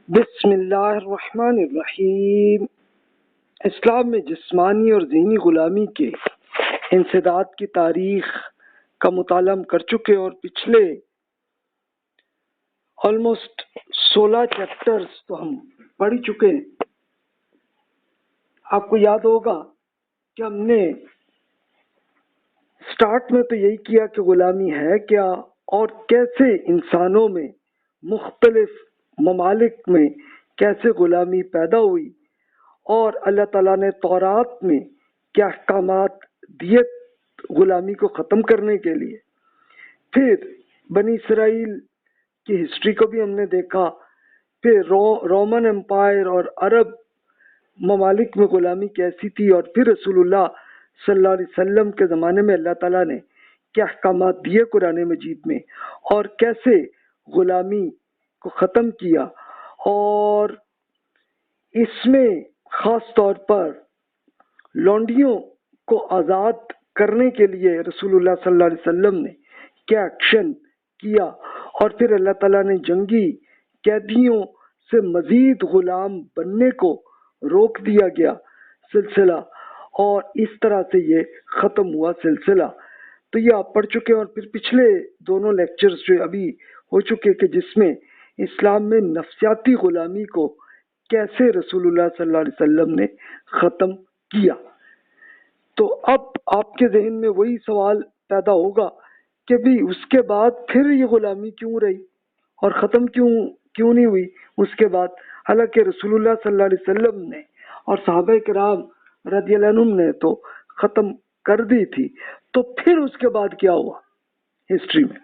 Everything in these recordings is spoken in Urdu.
بسم اللہ الرحمن الرحیم۔ اسلام میں جسمانی اور ذہنی غلامی کے انسداد کی تاریخ کا مطالعہ ہم کر چکے اور پچھلے آلموسٹ 16 چیپٹرز تو ہم پڑھ چکے ہیں۔ آپ کو یاد ہوگا کہ ہم نے سٹارٹ میں تو یہی کیا کہ غلامی ہے کیا اور کیسے انسانوں میں مختلف ممالک میں کیسے غلامی پیدا ہوئی اور اللہ تعالیٰ نے تورات میں کیا احکامات دیے غلامی کو ختم کرنے کے لیے۔ پھر بنی اسرائیل کی ہسٹری کو بھی ہم نے دیکھا، پھر رومن امپائر اور عرب ممالک میں غلامی کیسی تھی، اور پھر رسول اللہ صلی اللہ علیہ وسلم کے زمانے میں اللہ تعالیٰ نے کیا احکامات دیے قرآن مجید میں اور کیسے غلامی کو ختم کیا۔ اور اس میں خاص طور پر لونڈیوں کو آزاد کرنے کے لیے رسول اللہ صلی اللہ علیہ وسلم نے کیا ایکشن کیا، اور پھر اللہ تعالیٰ نے جنگی قیدیوں سے مزید غلام بننے کو روک دیا گیا سلسلہ، اور اس طرح سے یہ ختم ہوا سلسلہ۔ تو یہ آپ پڑھ چکے ہیں، اور پھر پچھلے دونوں لیکچرز جو ابھی ہو چکے کہ جس میں اسلام میں نفسیاتی غلامی کو کیسے رسول اللہ صلی اللہ علیہ وسلم نے ختم کیا۔ تو اب آپ کے ذہن میں وہی سوال پیدا ہوگا کہ بھی اس کے بعد پھر یہ غلامی کیوں رہی اور ختم کیوں نہیں ہوئی اس کے بعد، حالانکہ رسول اللہ صلی اللہ علیہ وسلم نے اور صحابہ کرام رضی اللہ عنہم نے تو ختم کر دی تھی، تو پھر اس کے بعد کیا ہوا ہسٹری میں۔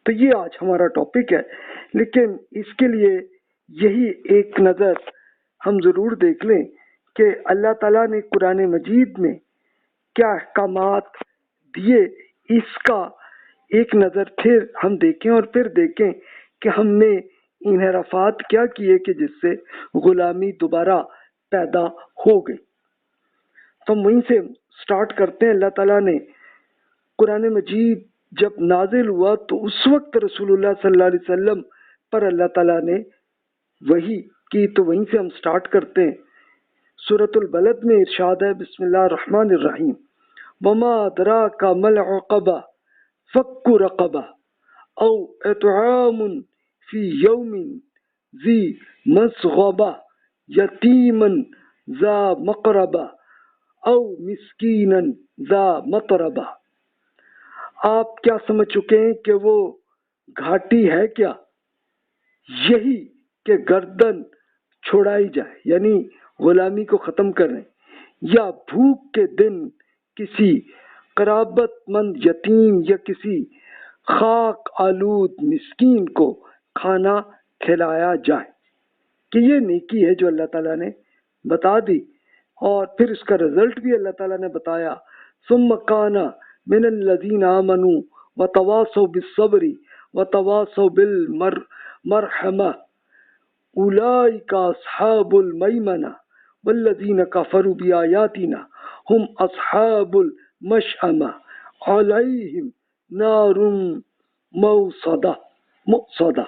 تو یہ آج ہمارا ٹاپک ہے، لیکن اس کے لیے یہی ایک نظر ہم ضرور دیکھ لیں کہ اللہ تعالیٰ نے قرآن مجید میں کیا احکامات دیے، اس کا ایک نظر پھر ہم دیکھیں، اور پھر دیکھیں کہ ہم نے انحرافات کیا کیے کہ جس سے غلامی دوبارہ پیدا ہو گئی۔ تو ہم وہیں سے سٹارٹ کرتے ہیں۔ اللہ تعالیٰ نے قرآن مجید جب نازل ہوا تو اس وقت رسول اللہ صلی اللہ علیہ وسلم پر اللہ تعالیٰ نے وحی کی، تو وہیں سے ہم سٹارٹ کرتے ہیں۔ سورۃ البلد میں ارشاد ہے، بسم اللہ الرحمن الرحیم، وما ادراک ما العقبہ فک رقبہ او اطعام فی یوم ذی مسغبہ یتیما ذا مقربہ او مسکینا ذا متربہ۔ آپ کیا سمجھ چکے ہیں کہ وہ گھاٹی ہے کیا؟ یہی کہ گردن چھوڑائی جائے، یعنی غلامی کو ختم کریں، یا بھوک کے دن کسی قرابت مند یتیم یا کسی خاک آلود مسکین کو کھانا کھلایا جائے، کہ یہ نیکی ہے جو اللہ تعالیٰ نے بتا دی، اور پھر اس کا رزلٹ بھی اللہ تعالیٰ نے بتایا۔ ثم کان من الذین آمنوا وتواصوا بالصبر وتواصوا بالمرحمہ اولئک اصحاب المیمنہ والذین کفروا بآیاتنا ہم اصحاب المشأمہ علیہم نار مؤصدہ۔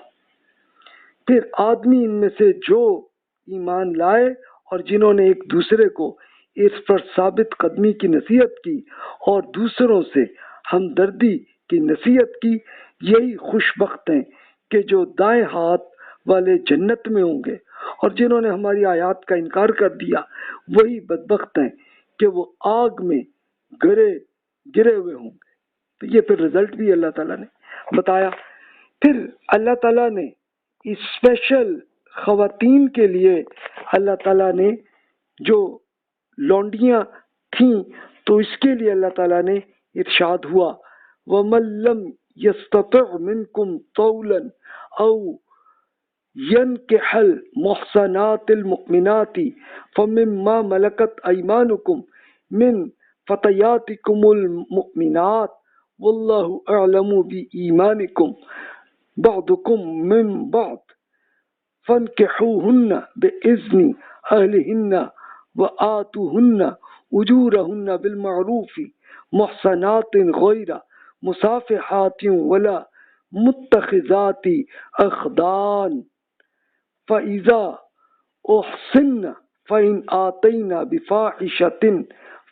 پھر آدمی ان میں سے جو ایمان لائے اور جنہوں نے ایک دوسرے کو اس پر ثابت قدمی کی نصیحت کی اور دوسروں سے ہمدردی کی نصیحت کی، یہی خوش بخت ہیں کہ جو دائیں ہاتھ والے جنت میں ہوں گے، اور جنہوں نے ہماری آیات کا انکار کر دیا وہی بدبخت ہیں کہ وہ آگ میں گرے ہوئے ہوں گے۔ تو یہ پھر رزلٹ بھی اللہ تعالیٰ نے بتایا۔ پھر اللہ تعالیٰ نے اسپیشل خواتین کے لیے اللہ تعالیٰ نے جو لونڈیاں تھیں تو اس کے لیے اللہ تعالیٰ نے ارشاد ہوا، وَمَن لَّمْ يَسْتَطِعْ مِنكُمْ طَوْلًا أَوْ يَنكِحَ الْمُحْصَنَاتِ الْمُؤْمِنَاتِ فَمِمَّا مَلَكَتْ أَيْمَانُكُمْ مِنْ فَتَيَاتِكُمُ الْمُؤْمِنَاتِ وَاللَّهُ أَعْلَمُ بِإِيمَانِكُمْ بعضكم من بعض فانكحوهن بإذن أهلهن وآتوهن أجورهن بالمعروف محصنات غير مسافحات ولا متخذات أخدان فَإِذَا أُحْصِنَّ فَإِنْ آتَيْنَ بِفَاحِشَةٍ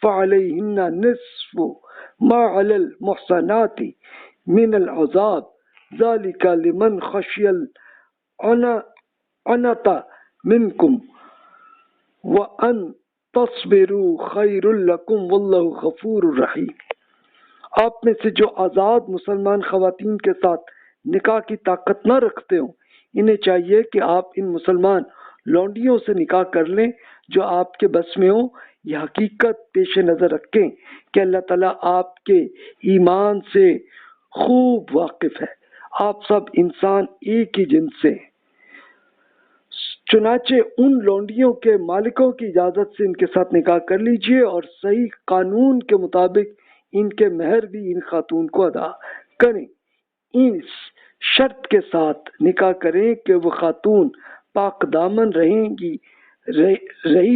فَعَلَيْهِنَّ نِصْفُ مَا عَلَى الْمُحْصَنَاتِ مِنَ الْعَذَابِ ذَلِكَ لِمَنْ خَشِيَ الْعَنَتَ مِنْكُمْ وَأَنْ تَصْبِرُوا خَيْرٌ لَكُمْ وَاللَّهُ غَفُورٌ رَحِيمٌ۔ آپ میں سے جو آزاد مسلمان خواتین کے ساتھ نکاح کی طاقت نہ رکھتے ہوں، انہیں چاہیے کہ آپ ان مسلمان لونڈیوں سے نکاح کر لیں جو آپ کے بس میں ہوں۔ یہ حقیقت پیش نظر رکھیں کہ اللہ تعالیٰ آپ کے ایمان سے خوب واقف ہے، آپ سب انسان ایک ہی جنس سے ہیں۔ چنانچہ ان لونڈیوں کے مالکوں کی اجازت سے ان کے ساتھ نکاح کر لیجئے اور صحیح قانون کے مطابق ان کے مہر بھی ان خاتون کو ادا کریں۔ اس شرط کے ساتھ نکاح کریں کہ وہ خاتون پاک دامن رہی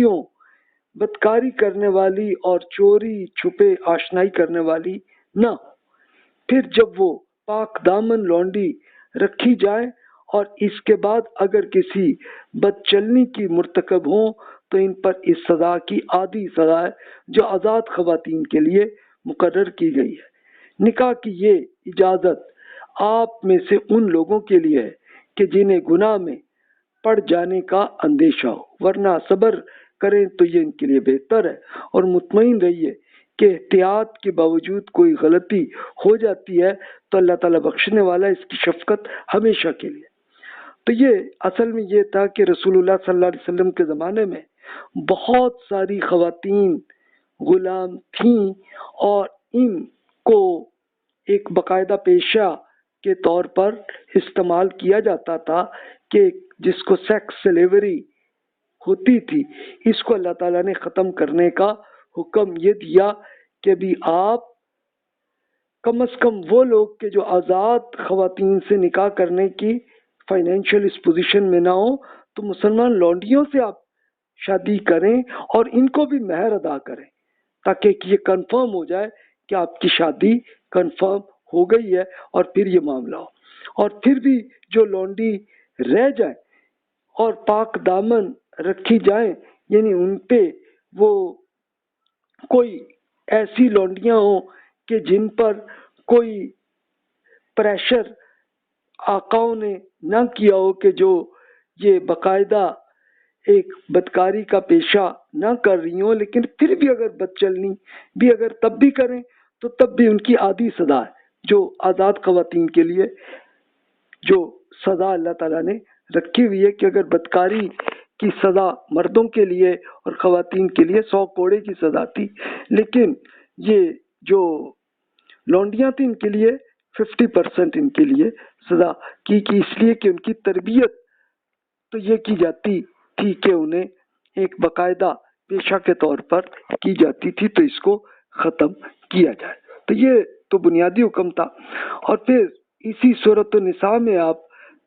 ہوں، بدکاری کرنے والی اور چوری چھپے آشنائی کرنے والی نہ ہو۔ پھر جب وہ پاک دامن لونڈی رکھی جائے اور اس کے بعد اگر کسی بدچلنی کی مرتکب ہوں تو ان پر اس سزا کی آدھی سزا ہے جو آزاد خواتین کے لیے مقرر کی گئی ہے۔ نکاح کی یہ اجازت آپ میں سے ان لوگوں کے لیے ہے کہ جنہیں گناہ میں پڑ جانے کا اندیشہ ہو، ورنہ صبر کریں تو یہ ان کے لیے بہتر ہے، اور مطمئن رہیے کہ احتیاط کے باوجود کوئی غلطی ہو جاتی ہے تو اللہ تعالیٰ بخشنے والا، اس کی شفقت ہمیشہ کے لیے۔ تو یہ اصل میں یہ تھا کہ رسول اللہ صلی اللہ علیہ وسلم کے زمانے میں بہت ساری خواتین غلام تھیں اور ان کو ایک باقاعدہ پیشہ کے طور پر استعمال کیا جاتا تھا کہ جس کو سیکس سلیوری ہوتی تھی، اس کو اللہ تعالیٰ نے ختم کرنے کا حکم یہ دیا کہ بھی آپ کم از کم وہ لوگ کہ جو آزاد خواتین سے نکاح کرنے کی فائنینشیل اس پوزیشن میں نہ ہو تو مسلمان لونڈیوں سے آپ شادی کریں اور ان کو بھی مہر ادا کریں تاکہ یہ کنفرم ہو جائے کہ آپ کی شادی کنفرم ہو گئی ہے اور پھر یہ معاملہ ہو۔ اور پھر بھی جو لونڈی رہ جائیں اور پاک دامن رکھی جائیں، یعنی ان پہ وہ کوئی ایسی لونڈیاں ہوں کہ جن پر کوئی پریشر آقاؤں نے نہ کیا ہو کہ جو یہ باقاعدہ ایک بدکاری کا پیشہ نہ کر رہی ہوں، لیکن پھر بھی اگر بدچلنی بھی اگر تب بھی کریں تو تب بھی ان کی آدھی سزا ہے جو آزاد خواتین کے لیے جو سزا اللہ تعالیٰ نے رکھی ہوئی ہے کہ اگر بدکاری کی سزا مردوں کے لیے اور خواتین کے لیے 100 کوڑے کی سزا تھی، لیکن یہ جو لونڈیاں تھیں ان کے لیے 50% ان کے لیے سزا کی اس لیے کہ ان کی تربیت تو یہ کی جاتی تھی کہ انہیں ایک باقاعدہ پیشہ کے طور پر کی جاتی تھی، تو اس کو ختم کیا جائے۔ تو یہ تو بنیادی حکم تھا۔ اور پھر اسی سورۃ النساء میں آپ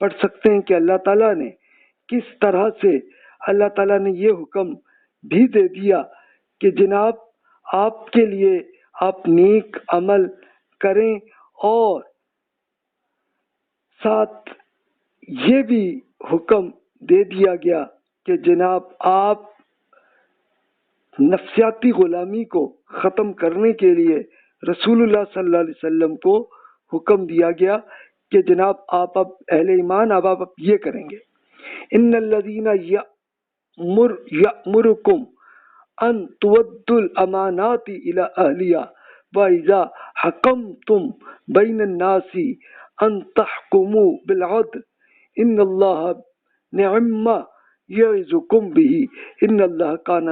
پڑھ سکتے ہیں کہ اللہ تعالیٰ نے کس طرح سے اللہ تعالیٰ نے یہ حکم بھی دے دیا کہ جناب آپ کے لیے آپ نیک عمل کریں، اور ساتھ یہ بھی حکم دے دیا گیا کہ جناب آپ نفسیاتی غلامی کو ختم کرنے کے لیے رسول اللہ صلی اللہ علیہ وسلم کو حکم دیا گیا کہ جناب آپ اب اہل ایمان اب یہ کریں گے، ان الذین یأمرکم ان تودوا الامانات الی اہلیہا وَإِذَا حَكَمْتُمْ بَيْنَ النَّاسِ أَن تَحْكُمُوا بِالْعَدْلِ إِنَّ اللَّهَ نِعِمَّ مَا يَعِظُكُمْ بِهِ إِنَّ اللَّهَ كَانَ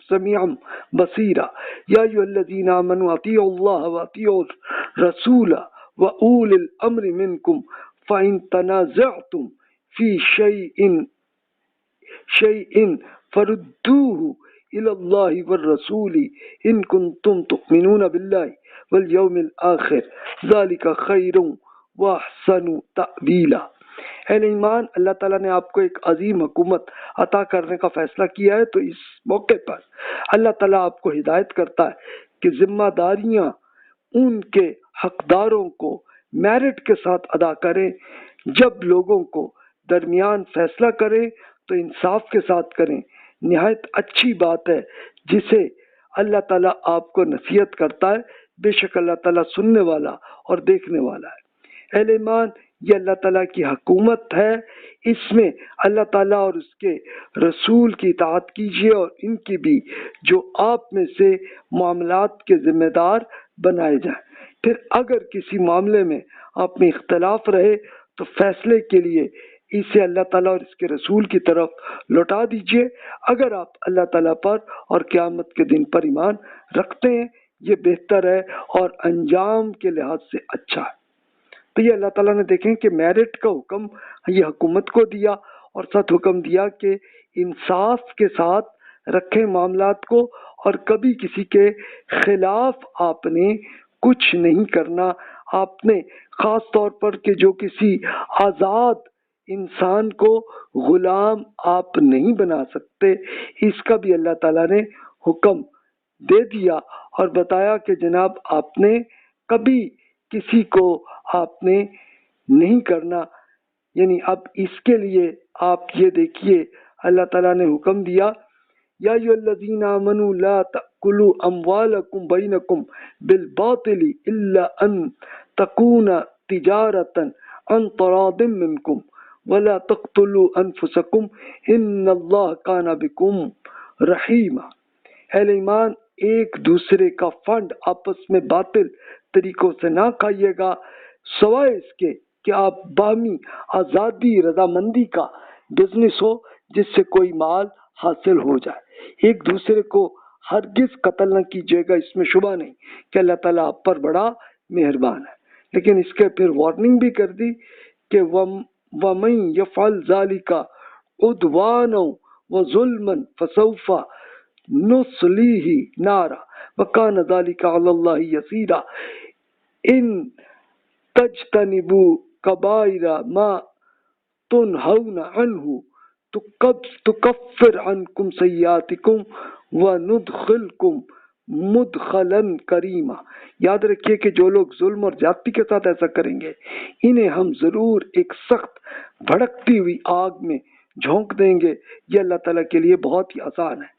سَمِيعًا بَصِيرًا يَا أَيُّهَا الَّذِينَ آمَنُوا أَطِيعُوا اللَّهَ وَأَطِيعُوا الرَّسُولَ وَأُولِي الْأَمْرِ مِنكُمْ فَإِن تَنَازَعْتُمْ فِي شَيْءٍ فَرُدُّوهُ إِلَى اللَّهِ وَالرَّسُولِ إِن كُنتُمْ تُؤْمِنُونَ بِاللَّهِ وَالْيَوْمِ الْآخِرِ ذَلِكَ خَيْرٌ وَأَحْسَنُ تَأْوِيلًا۔ اہل ایمان، اللہ تعالیٰ نے آپ کو ایک عظیم حکومت عطا کرنے کا فیصلہ کیا ہے، تو اس موقع پر اللہ تعالیٰ آپ کو ہدایت کرتا ہے کہ ذمہ داریاں ان کے حقداروں کو میرٹ کے ساتھ ادا کریں۔ جب لوگوں کو درمیان فیصلہ کریں تو انصاف کے ساتھ کریں، نہایت اچھی بات ہے جسے اللہ تعالیٰ آپ کو نصیحت کرتا ہے، بے شک اللہ تعالیٰ سننے والا اور دیکھنے والا ہے۔ اہل ایمان، یہ اللہ تعالیٰ کی حکومت ہے، اس میں اللہ تعالیٰ اور اس کے رسول کی اطاعت کیجیے اور ان کی بھی، جو آپ میں سے معاملات کے ذمہ دار بنائے جائیں۔ پھر اگر کسی معاملے میں آپ میں اختلاف رہے تو فیصلے کے لیے اسے اللہ تعالیٰ اور اس کے رسول کی طرف لوٹا دیجیے۔ اگر آپ اللہ تعالیٰ پر اور قیامت کے دن پر ایمان رکھتے ہیں، یہ بہتر ہے اور انجام کے لحاظ سے اچھا ہے۔ تو یہ اللہ تعالیٰ نے دیکھیں کہ میرٹ کا حکم یہ حکومت کو دیا اور ساتھ حکم دیا کہ انصاف کے ساتھ رکھیں معاملات کو، اور کبھی کسی کے خلاف آپ نے کچھ نہیں کرنا۔ آپ نے خاص طور پر کہ جو کسی آزاد انسان کو غلام آپ نہیں بنا سکتے، اس کا بھی اللہ تعالیٰ نے حکم دے دیا اور بتایا کہ جناب آپ نے کبھی کسی کو آپ نے نہیں کرنا۔ یعنی اب اس کے لیے آپ یہ دیکھیے اللہ تعالیٰ نے حکم دیا، یا ایھا الذین آمنوا لا تأکلوا اموالکم بینکم بالباطل الا ان تکون تجارۃ عن تراض منکم ولا تقتلوا انفسکم ان اللہ کان بکم رحیما۔ اہل ایمان، ایک دوسرے کا فنڈ آپس میں باطل طریقوں سے نہ کھائیے گا، سوائے اس کے کہ آپ باہمی آزادی رضامندی کا بزنس ہو جس سے کوئی مال حاصل ہو جائے۔ ایک دوسرے کو ہرگز قتل نہ کیجیے گا، اس میں شبہ نہیں کہ اللہ تعالیٰ آپ پر بڑا مہربان ہے۔ لیکن اس کے پھر وارننگ بھی کر دی کہ وَمَن يَفْعَلْ ذَلِكَ عُدْوَانًا وَظُلْمًا فَسَوْفَ نُصْلِيهِ نَارًا وَكَانَ ذَلِكَ عَلَى اللَّهِ يَسِيرًا إِن تَجْتَنِبُوا كَبَائِرَ مَا تُنْهَوْنَ عَنْهُ تُكَفِّرْ عَنْكُمْ سَيِّئَاتِكُمْ وَنُدْخِلْكُمْ مدخلاً کریما۔ یاد رکھیے کہ جو لوگ ظلم اور زیادتی کے ساتھ ایسا کریں گے، انہیں ہم ضرور ایک سخت بھڑکتی ہوئی آگ میں جھونک دیں گے۔ یہ اللہ تعالیٰ کے لیے بہت ہی آسان ہے۔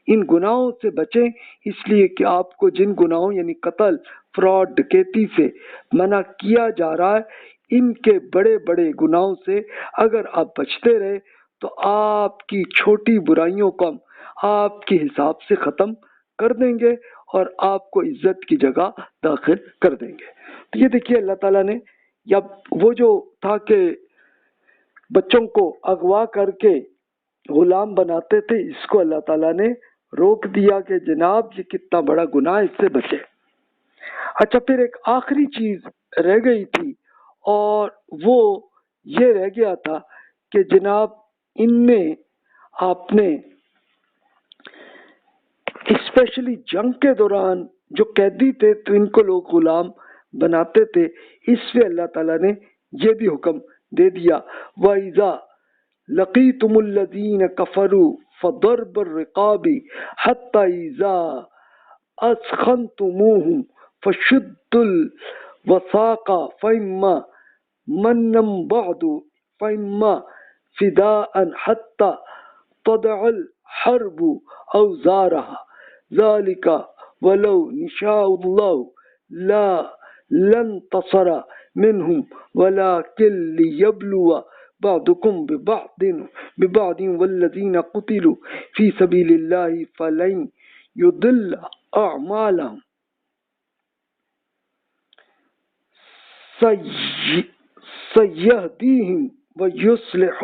ان گناہوں سے بچیں، اس لیے کہ آپ کو جن گناہوں یعنی قتل، فراڈ، ڈکیتی سے منع کیا جا رہا ہے، ان کے بڑے بڑے گناہوں سے اگر آپ بچتے رہے تو آپ کی چھوٹی برائیوں کو ہم آپ کے حساب سے ختم کر دیں گے اور آپ کو عزت کی جگہ داخل کر دیں گے۔ تو یہ دیکھیے اللہ تعالیٰ نے، یا وہ جو تھا کہ بچوں کو اغوا کر کے غلام بناتے تھے، اس کو اللہ تعالیٰ نے روک دیا کہ جناب یہ کتنا بڑا گناہ، اس سے بچے۔ اچھا، پھر ایک آخری چیز رہ گئی تھی اور وہ یہ رہ گیا تھا کہ جناب ان میں آپ نے اسپیشلی جنگ کے دوران جو قیدی تھے تو ان کو لوگ غلام بناتے تھے، اس سے اللہ تعالیٰ نے یہ بھی حکم دے دیا، وَإِذَا لَقِيتُمُ الَّذِينَ كَفَرُوا فَضَرْبَ الرِّقَابِ حَتَّى إِذَا أَثْخَنْتُمُوهُمْ فَشُدُّوا الْوَثَاقَ فَإِمَّا مَنًّا بَعْدُ فَإِمَّا فِدَاءً حَتَّى تَضَعَ الْحَرْبُ أَوْزَارَهَا ذَلِكَ وَلَوْ نِشَاءُ اللَّهُ لَانتَصَرَ مِنْهُمْ وَلَكِنْ لِيَبْلُوَ بَعْضَكُمْ بِبَعْضٍ وَالَّذِينَ قُتِلُوا فِي سَبِيلِ اللَّهِ فَلَنْ يُضِلَّ أَعْمَالَهُمْ سَيَهْدِيهِمْ وَيُصْلِحُ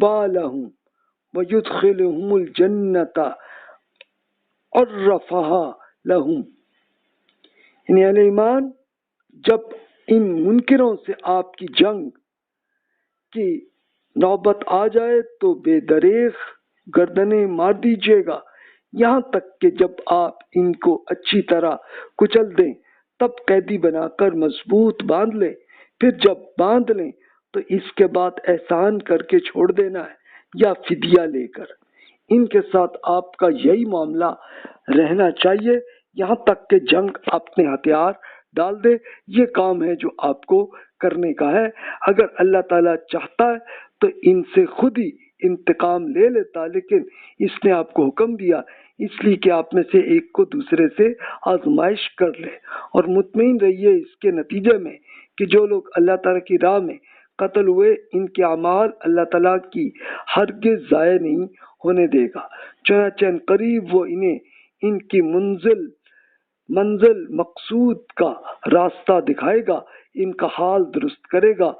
بَالَهُمْ وَيُدْخِلُهُمُ الْجَنَّةَ عَرَّفَهَا لَهُمْ۔ یعنی اہل ایمان، جب ان منکروں سے آپ کی جنگ کی نوبت آ جائے تو بے دریغ گردنیں مار دیجیے گا، یہاں تک کہ جب آپ ان کو اچھی طرح کچل دیں تب قیدی بنا کر مضبوط باندھ لیں۔ پھر جب باندھ لیں تو اس کے بعد احسان کر کے چھوڑ دینا ہے یا فدیہ لے کر۔ ان کے ساتھ آپ کا یہی معاملہ رہنا چاہیے یہاں تک کہ جنگ اپنے ہتھیار ڈال دے۔ یہ کام ہے جو آپ کو کرنے کا ہے۔ اگر اللہ تعالیٰ چاہتا ہے تو ان سے خود ہی انتقام لے لیتا، لیکن اس نے آپ کو حکم دیا اس لیے کہ آپ میں سے ایک کو دوسرے سے آزمائش کر لے، اور مطمئن رہیے اس کے نتیجے میں کہ جو لوگ اللہ تعالیٰ کی راہ میں قتل ہوئے ان کے اعمال اللہ تعالیٰ کی ہرگز ضائع نہیں ہونے دے گا، چنانچہ قریب وہ انہیں ان کی منزل مقصود کا راستہ دکھائے گا، ان کا حال درست کرے گا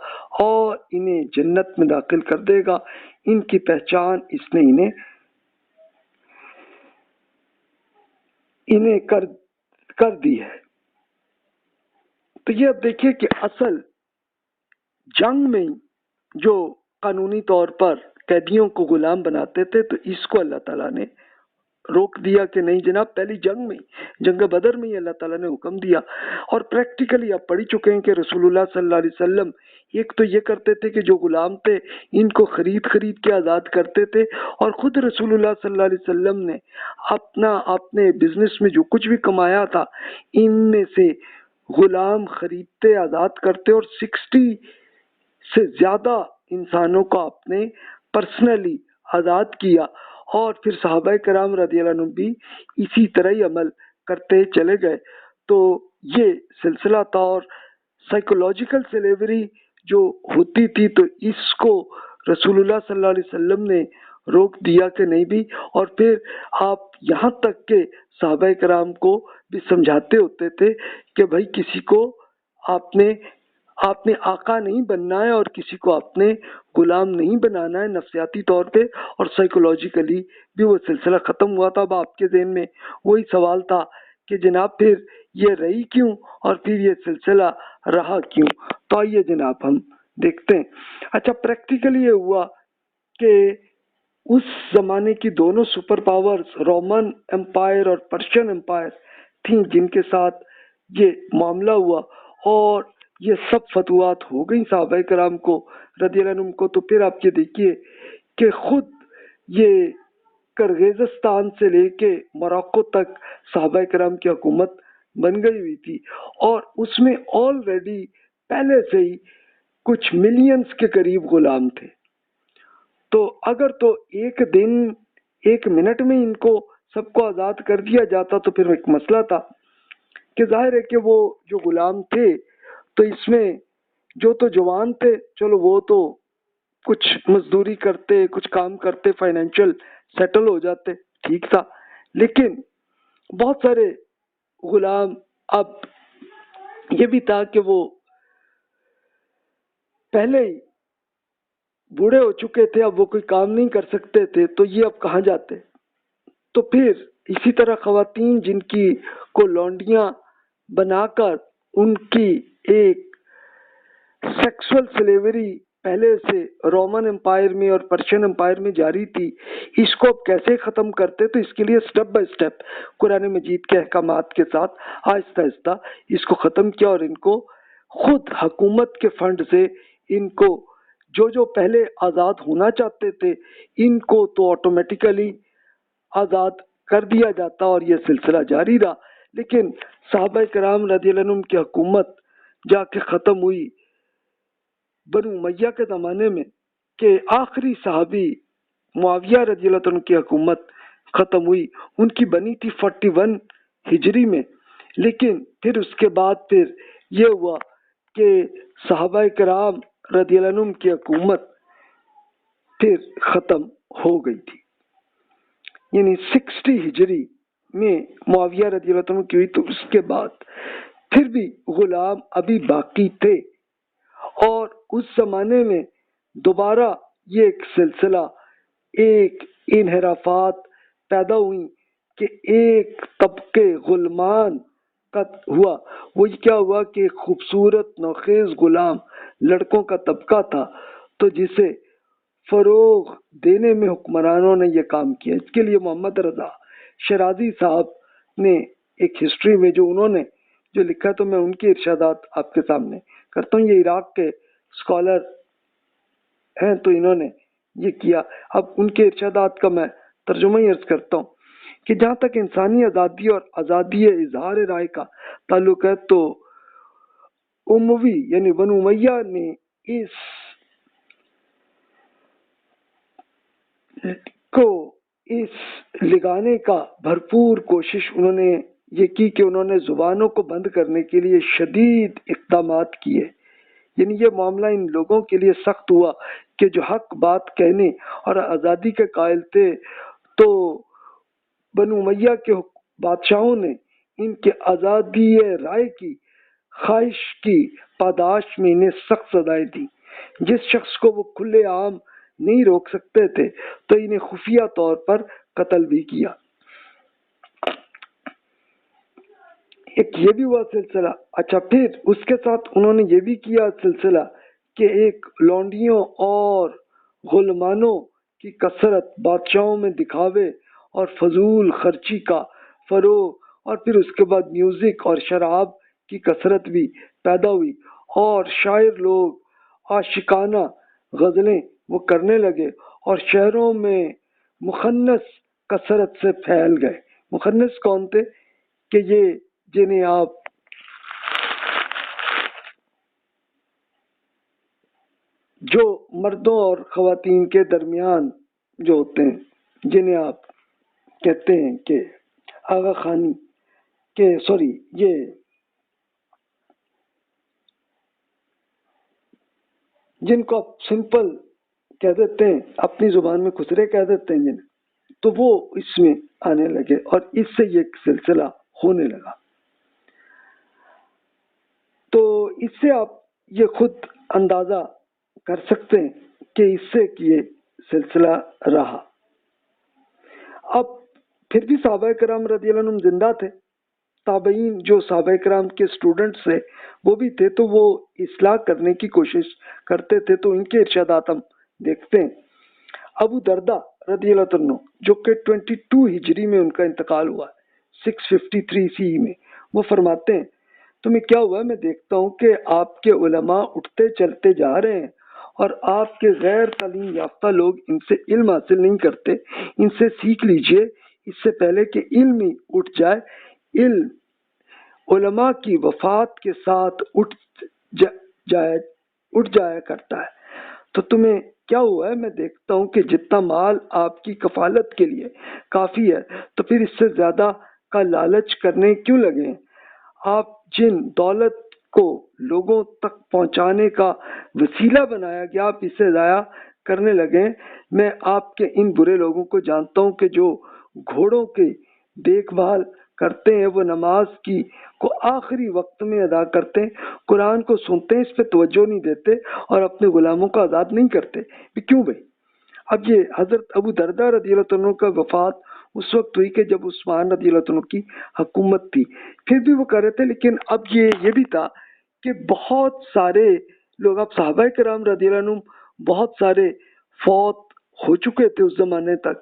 اور انہیں جنت میں داخل کر دے گا۔ ان کی پہچان اس نے انہیں کر دی ہے۔ تو یہ اب دیکھیے کہ اصل جنگ میں جو قانونی طور پر قیدیوں کو غلام بناتے تھے، تو اس کو اللہ تعالیٰ نے روک دیا کہ نہیں جناب، پہلی جنگ بدر میں ہی اللہ تعالیٰ نے حکم دیا۔ اور پریکٹیکلی آپ پڑھ چکے ہیں کہ رسول اللہ صلی اللہ علیہ وسلم ایک تو یہ کرتے تھے کہ جو غلام تھے ان کو خرید کے آزاد کرتے تھے، اور خود رسول اللہ صلی اللہ علیہ وسلم نے اپنے بزنس میں جو کچھ بھی کمایا تھا ان میں سے غلام خریدتے، آزاد کرتے، اور 60 سے زیادہ انسانوں کو آپ نے پرسنلی آزاد کیا، اور پھر صحابہ کرام رضی اللہ عنہم بھی اسی طرح ہی عمل کرتے چلے گئے۔ تو یہ سلسلہ تھا، اور سائیکولوجیکل سلیوری جو ہوتی تھی تو اس کو رسول اللہ صلی اللہ علیہ وسلم نے روک دیا کہ نہیں بھی، اور پھر آپ یہاں تک کہ صحابہ کرام کو بھی سمجھاتے ہوتے تھے کہ بھائی کسی کو آپ نے آقا نہیں بننا ہے، اور کسی کو آپ نے غلام نہیں بنانا ہے نفسیاتی طور پہ، اور سائیکولوجیکلی بھی وہ سلسلہ ختم ہوا تھا۔ اب آپ کے ذہن میں وہی سوال تھا کہ جناب پھر یہ رہی کیوں، اور پھر یہ سلسلہ رہا کیوں؟ تو آئیے جناب ہم دیکھتے ہیں۔ اچھا، پریکٹیکلی یہ ہوا کہ اس زمانے کی دونوں سپر پاورز رومن امپائر اور پرشین امپائر تھیں جن کے ساتھ یہ معاملہ ہوا، اور یہ سب فتوحات ہو گئی صحابہ کرام کو رضی اللہ عنہم کو۔ تو پھر آپ یہ دیکھیے کہ خود یہ کرغیزستان سے لے کے موراکو تک صحابہ کرام کی حکومت بن گئی ہوئی تھی، اور اس میں آلریڈی پہلے سے ہی کچھ ملینز کے قریب غلام تھے۔ تو اگر تو ایک دن ایک منٹ میں ان کو سب کو آزاد کر دیا جاتا تو پھر ایک مسئلہ تھا کہ ظاہر ہے کہ وہ جو غلام تھے تو اس میں جو تو جوان تھے، چلو وہ تو کچھ مزدوری کرتے، کچھ کام کرتے، فائنینشیل سیٹل ہو جاتے، ٹھیک تھا، لیکن بہت سارے غلام اب یہ بھی تھا کہ وہ پہلے ہی بوڑھے ہو چکے تھے، اب وہ کوئی کام نہیں کر سکتے تھے، تو یہ اب کہاں جاتے؟ تو پھر اسی طرح خواتین جن کی کو لونڈیاں بنا کر ان کی ایک سیکسول سلیوری پہلے سے رومن امپائر میں اور پرشین امپائر میں جاری تھی، اس کو اب کیسے ختم کرتے؟ تو اس کے لیے سٹیپ بائی سٹیپ قرآن مجید کے احکامات کے ساتھ آہستہ آہستہ اس کو ختم کیا، اور ان کو خود حکومت کے فنڈ سے ان کو جو پہلے آزاد ہونا چاہتے تھے ان کو تو آٹومیٹیکلی آزاد کر دیا جاتا، اور یہ سلسلہ جاری رہا۔ لیکن صحابہ کرام رضی اللہ عنہم کی حکومت جا کے ختم ہوئی بنو امیہ کے زمانے میں، کہ آخری صحابی معاویہ رضی اللہ عنہ کی حکومت ختم ہوئی، ان کی بنی تھی 41 ہجری میں، لیکن پھر اس کے بعد پھر یہ ہوا کہ صحابہ کرام رضی اللہ عنہم کی حکومت پھر ختم ہو گئی تھی، یعنی 60 ہجری میں معاویہ رضی اللہ عنہ کی ہوئی، تو اس کے بعد پھر بھی غلام ابھی باقی تھے، اور اس زمانے میں دوبارہ یہ ایک سلسلہ، ایک انحرافات پیدا ہوئی کہ ایک طبقے غلمان کا ہوا۔ وہ کیا ہوا کہ ایک خوبصورت نوخیز غلام لڑکوں کا طبقہ تھا، تو جسے فروغ دینے میں حکمرانوں نے یہ کام کیا۔ اس کے لیے محمد رضا شیرازی صاحب نے ایک ہسٹری میں جو انہوں نے جو لکھا، تو میں ان کے ارشادات آپ کے سامنے کرتا ہوں۔ یہ عراق کے اسکالر ہیں، تو انہوں نے یہ کیا۔ اب ان کے ارشادات کا میں ترجمہ ہی عرض کرتا ہوں کہ جہاں تک انسانی آزادی اور آزادی اظہار رائے کا تعلق ہے، تو اموی یعنی بنو امیہ نے اس کو اس لگانے کا بھرپور کوشش انہوں نے یہ کی کہ انہوں نے زبانوں کو بند کرنے کے لیے شدید اقدامات کیے. یعنی یہ معاملہ ان لوگوں کے لیے سخت ہوا کہ جو حق بات کہنے اور آزادی کے قائل تھے، تو بنو امیہ کے بادشاہوں نے ان کے آزادی رائے کی خواہش کی پاداش میں انہیں سخت سزائیں دیں. جس شخص کو وہ کھلے عام نہیں روک سکتے تھے تو انہیں خفیہ طور پر قتل بھی کیا. ایک یہ بھی ہوا سلسلہ. اچھا، پھر اس کے ساتھ انہوں نے یہ بھی کیا سلسلہ کہ ایک لونڈیوں اور غلمانوں کی کثرت، بادشاہوں میں دکھاوے اور فضول خرچی کا فروغ، اور پھر اس کے بعد میوزک اور شراب کی کثرت بھی پیدا ہوئی، اور شاعر لوگ عاشقانہ غزلیں وہ کرنے لگے، اور شہروں میں مخنث کثرت سے پھیل گئے. مخنث کون تھے؟ کہ یہ جنہیں آپ جو مردوں اور خواتین کے درمیان جو ہوتے ہیں، جنہیں آپ کہتے ہیں کہ آغا خانی کہ سوری یہ جن کو آپ سمپل کہہ دیتے ہیں، اپنی زبان میں خسرے کہہ دیتے ہیں جنہیں، تو وہ اس میں آنے لگے اور اس سے یہ سلسلہ ہونے لگا. تو اس سے آپ یہ خود اندازہ کر سکتے ہیں کہ اس سے یہ سلسلہ رہا. اب پھر بھی صحابہ کرام رضی اللہ عنہم زندہ تھے. تابعین جو صحابہ کرام کے اسٹوڈنٹس تھے وہ بھی تھے، تو وہ اصلاح کرنے کی کوشش کرتے تھے. تو ان کے ارشادات ہم دیکھتے ہیں. ابو دردہ رضی اللہ عنہ جو کہ 22 ہجری میں ان کا انتقال ہوا، 653 عیسوی میں، وہ فرماتے ہیں تمہیں کیا ہوا؟ میں دیکھتا ہوں کہ آپ کے علماء اٹھتے چلتے جا رہے ہیں اور آپ کے غیر تعلیم یافتہ لوگ ان سے علم حاصل نہیں کرتے. ان سے سیکھ لیجئے اس سے پہلے کہ علم ہی اٹھ جائے. علم علماء کی وفات کے ساتھ اٹھ جایا کرتا ہے. تو تمہیں کیا ہوا ہے؟ میں دیکھتا ہوں کہ جتنا مال آپ کی کفالت کے لیے کافی ہے، تو پھر اس سے زیادہ کا لالچ کرنے کیوں لگے؟ آپ جن دولت کو لوگوں تک پہنچانے کا وسیلہ بنایا گیا، آپ اسے ضائع کرنے لگے. میں آپ کے ان برے لوگوں کو جانتا ہوں کہ جو گھوڑوں کی دیکھ بھال کرتے ہیں، وہ نماز کی کو آخری وقت میں ادا کرتے ہیں، قرآن کو سنتے ہیں، اس پہ توجہ نہیں دیتے اور اپنے غلاموں کو آزاد نہیں کرتے. کیوں بھائی؟ اب یہ حضرت ابو دردہ رضی اللہ عنہ کا وفات اس وقت ہوئی کہ جب عثمان رضی اللہ عنہ کی حکومت تھی. پھر بھی وہ کر رہے تھے، لیکن اب یہ بھی تھا کہ بہت سارے لوگ، اب صحابہ کرام رضی اللہ عنہ بہت سارے فوت ہو چکے تھے اس زمانے تک،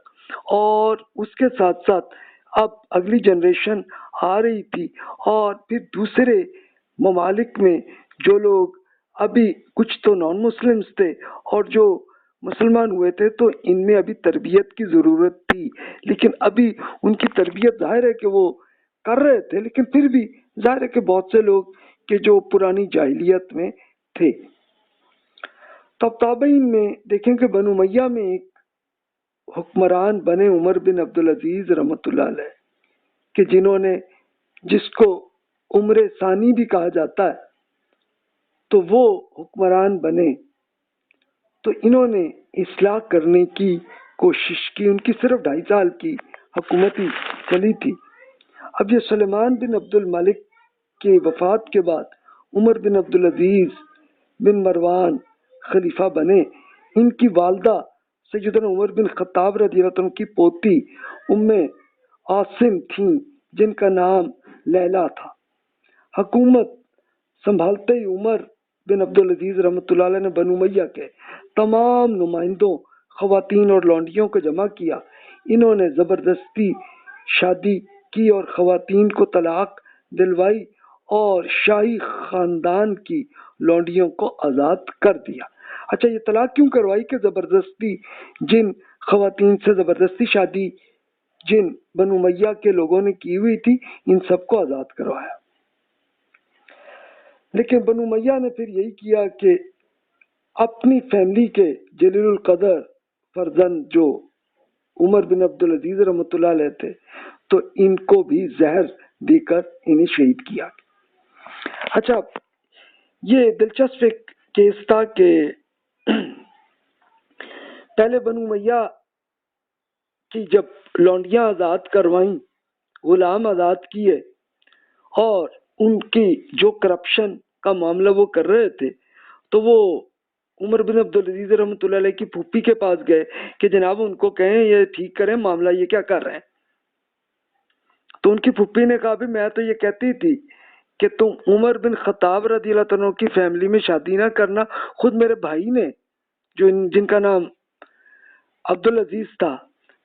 اور اس کے ساتھ ساتھ اب اگلی جنریشن آ رہی تھی، اور پھر دوسرے ممالک میں جو لوگ ابھی کچھ تو نان مسلمز تھے اور جو مسلمان ہوئے تھے، تو ان میں ابھی تربیت کی ضرورت تھی. لیکن ابھی ان کی تربیت ظاہر ہے کہ وہ کر رہے تھے، لیکن پھر بھی ظاہر ہے کہ بہت سے لوگ کہ جو پرانی جاہلیت میں تھے. تب تابعین میں دیکھیں کہ بنو امیہ میں ایک حکمران بنے عمر بن عبدالعزیز رحمۃ اللہ علیہ، کہ جس کو عمر ثانی بھی کہا جاتا ہے. تو وہ حکمران بنے، تو انہوں نے اصلاح کرنے کی کوشش کی. ان کی صرف 2.5 سال کی حکومت ہی چلی تھی. اب یہ سلیمان بن عبد الملک کی وفات کے بعد عمر بن عبدالعزیز بن مروان خلیفہ بنے. ان کی والدہ سیدنا عمر بن خطاب رضی اللہ عنہ کی پوتی ام عاصم تھیں، جن کا نام لیلا تھا. حکومت سنبھالتے ہی عمر بن عبدالعزیز رحمۃ اللہ علیہ نے بنو امیہ کے تمام نمائندوں، خواتین اور لونڈیوں کو جمع کیا. انہوں نے زبردستی شادی کی اور خواتین کو طلاق دلوائی اور شاہی خاندان کی لونڈیوں کو آزاد کر دیا. اچھا، یہ طلاق کیوں کروائی؟ کہ زبردستی جن خواتین سے زبردستی شادی جن بنو امیہ کے لوگوں نے کی ہوئی تھی، ان سب کو آزاد کروایا. لیکن بنو امیہ نے پھر یہی کیا کہ اپنی فیملی کے جلیل القدر فرزند جو عمر بن عبدالعزیز رحمۃ اللہ علیہ تھے، تو ان کو بھی زہر دے کر انہیں شہید کیا۔ اچھا، یہ دلچسپ ایک کیس تھا کہ پہلے بنو امیہ کی جب لونڈیاں آزاد کروائیں، غلام آزاد کیے، اور ان کی جو کرپشن کا معاملہ وہ کر رہے تھے، تو وہ عمر بن عبدالعزیز رحمۃ اللہ علیہ کی پھوپھی کے پاس گئے کہ جناب ان کو کہیں یہ ٹھیک کریں معاملہ، یہ کیا کر رہے ہیں؟ تو ان کی پھوپھی نے کہا بھی میں تو یہ کہتی تھی کہ تم عمر بن خطاب رضی اللہ عنہ کی فیملی میں شادی نہ کرنا، خود میرے بھائی نے جن کا نام عبدالعزیز تھا،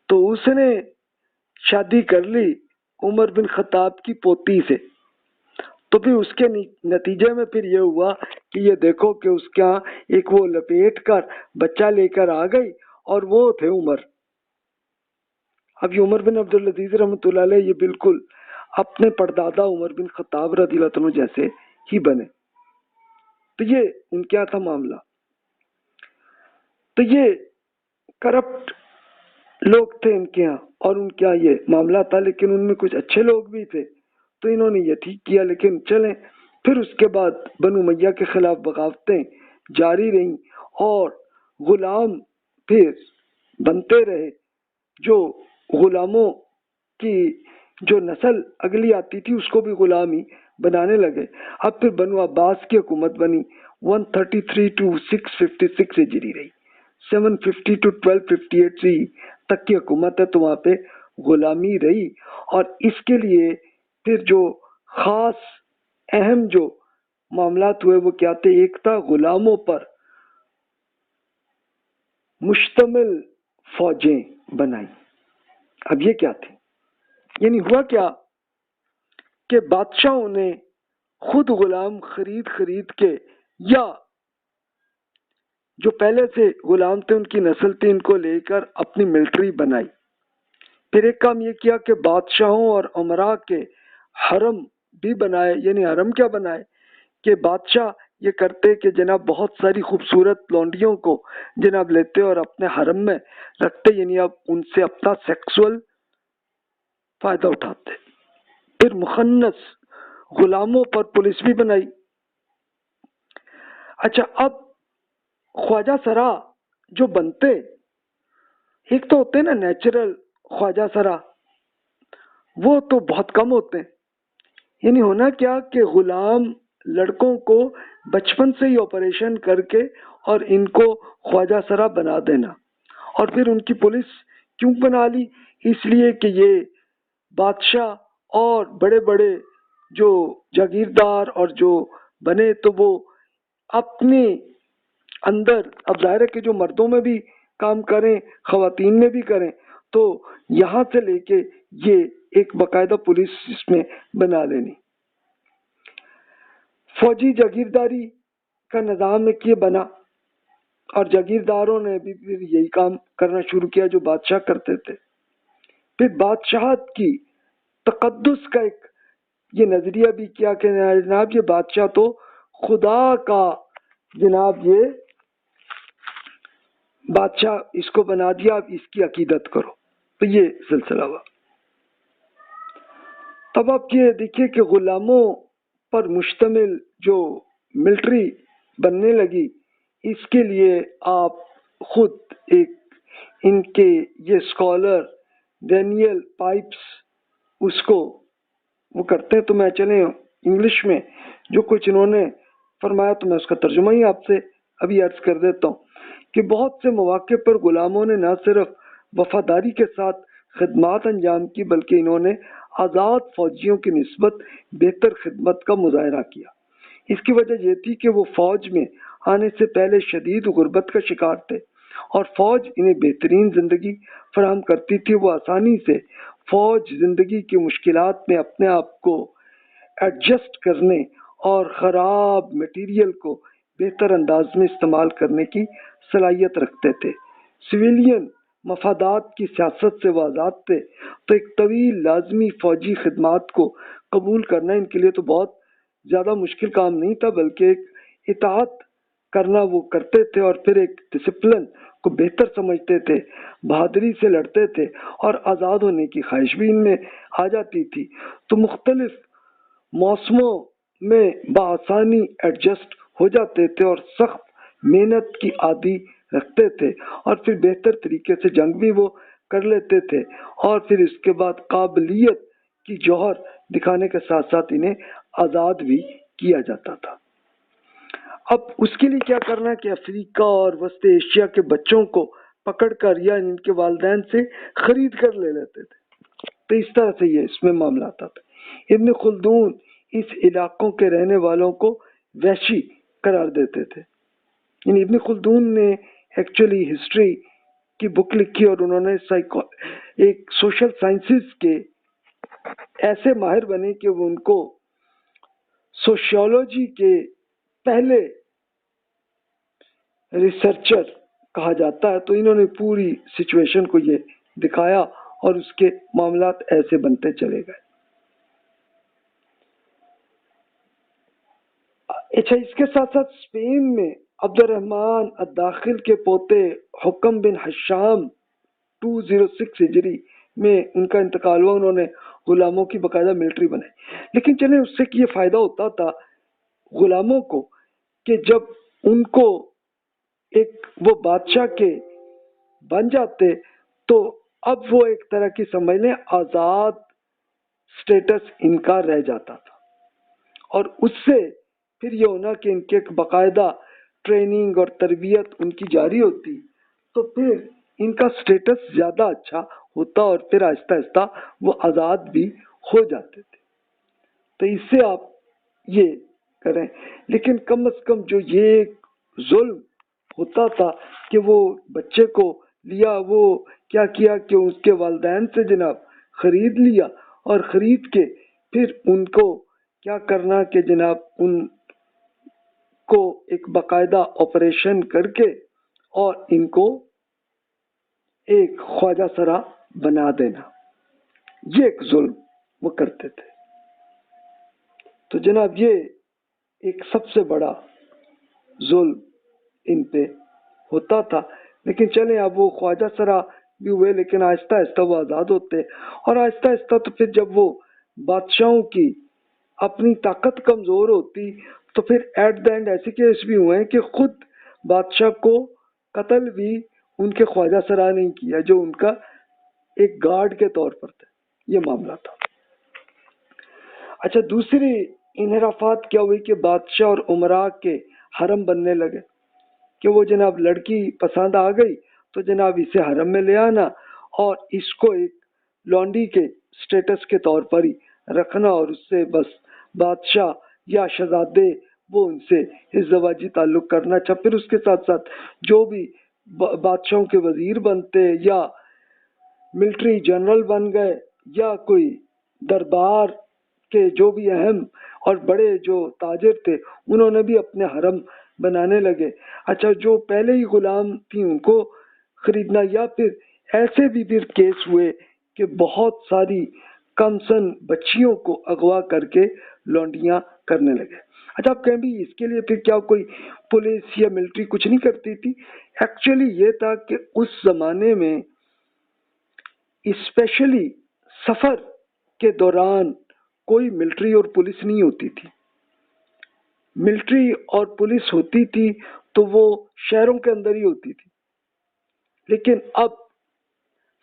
تو اس نے شادی کر لی عمر بن خطاب کی پوتی سے، تو پھر اس کے نتیجے میں پھر یہ ہوا کہ یہ دیکھو کہ اس کا ایک وہ لپیٹ کر بچہ لے کر آ گئی، اور وہ تھے عمر۔ اب یہ عمر بن عبدالعزیز رحمۃ اللہ علیہ یہ بالکل اپنے پردادا عمر بن خطاب رضی اللہ عنہ جیسے ہی بنے۔ تو یہ ان کیا تھا معاملہ، تو یہ کرپٹ لوگ تھے ان کے ہاں، اور ان کیا یہ معاملہ تھا، لیکن ان میں کچھ اچھے لوگ بھی تھے، تو انہوں نے یہ ٹھیک کیا۔ لیکن چلیں، پھر اس کے بعد بنو امیہ کے خلاف بغاوتیں جاری رہیں، اور غلام پھر بنتے رہے، جو غلاموں کی جو نسل اگلی آتی تھی اس کو بھی غلام ہی بنانے لگے۔ اب پھر بنو عباس کی حکومت بنی، 133 to 656 ہجری رہی، 750 to 1258 تک کی حکومت ہے، تو وہاں پہ غلامی رہی۔ اور اس کے لیے پھر جو خاص اہم جو معاملات ہوئے وہ کیا تھے؟ ایک تھا غلاموں پر مشتمل فوجیں بنائی۔ اب یہ کیا تھی؟ یعنی ہوا کیا کہ بادشاہوں نے خود غلام خرید کے، یا جو پہلے سے غلام تھے ان کی نسل تھی، ان کو لے کر اپنی ملٹری بنائی۔ پھر ایک کام یہ کیا کہ بادشاہوں اور امراء کے حرم بھی بنائے۔ یعنی حرم کیا بنائے کہ بادشاہ یہ کرتے کہ جناب بہت ساری خوبصورت لونڈیوں کو جناب لیتے اور اپنے حرم میں رکھتے، یعنی اب ان سے اپنا سیکسول فائدہ اٹھاتے۔ پھر مخنث غلاموں پر پولیس بھی بنائی۔ اچھا، اب خواجہ سرا جو بنتے، ایک تو ہوتے نا نیچرل خواجہ سرا، وہ تو بہت کم ہوتے ہیں۔ یعنی ہونا کیا کہ غلام لڑکوں کو بچپن سے ہی آپریشن کر کے اور ان کو خواجہ سرا بنا دینا، اور پھر ان کی پولیس کیوں بنا لی؟ اس لیے کہ یہ بادشاہ اور بڑے بڑے جو جاگیردار اور جو بنے، تو وہ اپنے اندر، اب ظاہر ہے کہ جو مردوں میں بھی کام کریں خواتین میں بھی کریں، تو یہاں سے لے کے یہ ایک باقاعدہ پولیس اس میں بنا لینی۔ فوجی جاگیرداری کا نظام ایک یہ بنا، اور جاگیرداروں نے بھی پھر یہی کام کرنا شروع کیا جو بادشاہ کرتے تھے۔ پھر بادشاہت کی تقدس کا ایک یہ نظریہ بھی کیا کہ جناب یہ بادشاہ تو خدا کا جناب یہ بادشاہ اس کو بنا دیا، اب اس کی عقیدت کرو۔ تو یہ سلسلہ ہوا۔ تب آپ یہ دیکھیے کہ غلاموں پر مشتمل جو ملٹری بننے لگی، اس کے لیے آپ خود ایک ان کے یہ اسکالر ڈینیل پائپس اس کو وہ کرتے ہیں، تو میں چلیں انگلش میں جو کچھ انہوں نے فرمایا تو میں اس کا ترجمہ ہی آپ سے ابھی عرض کر دیتا ہوں کہ بہت سے مواقع پر غلاموں نے نہ صرف وفاداری کے ساتھ خدمات انجام کی، بلکہ انہوں نے آزاد فوجیوں کی نسبت بہتر خدمت کا مظاہرہ کیا۔ اس کی وجہ یہ تھی کہ وہ فوج میں آنے سے پہلے شدید غربت کا شکار تھے، اور فوج انہیں بہترین زندگی فراہم کرتی تھی۔ وہ آسانی سے فوج زندگی کی مشکلات میں اپنے آپ کو ایڈجسٹ کرنے اور خراب میٹیریل کو بہتر انداز میں استعمال کرنے کی صلاحیت رکھتے تھے۔ سویلین مفادات کی سیاست سے وہ آزاد تھے، تو ایک طویل لازمی فوجی خدمات کو قبول کرنا ان کے لیے تو بہت زیادہ مشکل کام نہیں تھا، بلکہ ایک اطاعت کرنا وہ کرتے تھے، اور پھر ایک ڈسپلن کو بہتر سمجھتے تھے، بہادری سے لڑتے تھے اور آزاد ہونے کی خواہش بھی ان میں آ جاتی تھی، تو مختلف موسموں میں بآسانی ایڈجسٹ ہو جاتے تھے اور سخت محنت کی عادی رکھتے تھے، اور پھر بہتر طریقے سے جنگ بھی وہ کر لیتے تھے، اور پھر اس کے بعد قابلیت کی جوہر دکھانے کے ساتھ ساتھ انہیں آزاد بھی کیا جاتا تھا۔ اب اس کے لیے کیا کرنا کہ افریقہ اور وسط ایشیا کے بچوں کو پکڑ کر یا ان کے والدین سے خرید کر لے لیتے تھے، تو اس طرح سے یہ اس میں معاملہ آتا تھا۔ ابن خلدون اس علاقوں کے رہنے والوں کو وحشی قرار دیتے تھے، یعنی ابن خلدون نے ایکچولی ہسٹری کی بک لکھی اور انہوں نے ایک سوشل سائنسز کے ایسے ماہر بنے کہ وہ ان کو سوشیولوجی کے پہلے ریسرچر کہا جاتا ہے، تو انہوں نے پوری سچویشن کو یہ دکھایا اور اس کے معاملات ایسے بنتے چلے گئے۔ اچھا، اس کے ساتھ ساتھ اسپین میں عبد الرحمن الداخل کے پوتے حکم بن حشام 206 ہجری میں ان کا انتقال ہوا، انہوں نے غلاموں کی باقاعدہ ملٹری بنائی، لیکن چلیں اس سے یہ فائدہ ہوتا تھا غلاموں کو کہ جب ان کو ایک وہ بادشاہ کے بن جاتے تو اب وہ ایک طرح کی سمجھ لیں آزاد سٹیٹس ان کا رہ جاتا تھا، اور اس سے پھر یہ ہونا کہ ان کے ایک باقاعدہ ٹریننگ اور تربیت ان کی جاری ہوتی، تو پھر ان کا سٹیٹس زیادہ اچھا ہوتا اور پھر آہستہ آہستہ وہ آزاد بھی ہو جاتے تھے۔ تو اس سے آپ یہ کریں، لیکن کم از کم جو یہ ظلم ہوتا تھا کہ وہ بچے کو لیا، وہ کیا کیا کہ اس کے والدین سے جناب خرید لیا، اور خرید کے پھر ان کو کیا کرنا کہ جناب ان کو ایک باقاعدہ آپریشن کر کے اور ان کو ایک خواجہ سرا بنا دینا، یہ ایک ظلم وہ کرتے تھے۔ تو جناب یہ ایک سب سے بڑا ظلم ان پہ ہوتا تھا، لیکن چلیں اب وہ خواجہ سرا بھی ہوئے، لیکن آہستہ آہستہ وہ آزاد ہوتے، اور آہستہ آہستہ تو پھر جب وہ بادشاہوں کی اپنی طاقت کمزور ہوتی تو پھر ایٹ دا اینڈ ایسے کیس بھی ہوئے ہیں کہ خود بادشاہ کو قتل بھی ان کے خواجہ سرا نے کیا، جو ان کا ایک گارڈ کے طور پر تھے، یہ معاملہ تھا۔ اچھا، دوسری انحرافات کیا ہوئی کہ بادشاہ اور عمراء کے حرم بننے لگے، کہ وہ جناب لڑکی پسند آ گئی تو جناب اسے حرم میں لے آنا اور اس کو ایک لونڈی کے سٹیٹس کے طور پر ہی رکھنا، اور اس سے بس بادشاہ یا شہزادے وہ ان سے ازدواجی تعلق کرنا۔ اچھا، پھر اس کے ساتھ ساتھ جو بھی بادشاہوں کے وزیر بنتے یا ملٹری جنرل بن گئے یا کوئی دربار کے جو بھی اہم اور بڑے جو تاجر تھے انہوں نے بھی اپنے حرم بنانے لگے۔ اچھا، جو پہلے ہی غلام تھیں ان کو خریدنا، یا پھر ایسے بھی پھر کیس ہوئے کہ بہت ساری کم سن بچیوں کو اغوا کر کے لونڈیاں کرنے لگے۔ اچھا، آپ کہیں بھی اس کے لیے پھر کیا کوئی پولیس یا ملٹری کچھ نہیں کرتی تھی؟ ایکچولی یہ تھا کہ اس زمانے میں اسپیشلی سفر کے دوران کوئی ملٹری اور پولیس نہیں ہوتی تھی۔ ملٹری اور پولیس ہوتی تھی تو وہ شہروں کے اندر ہی ہوتی تھی، لیکن اب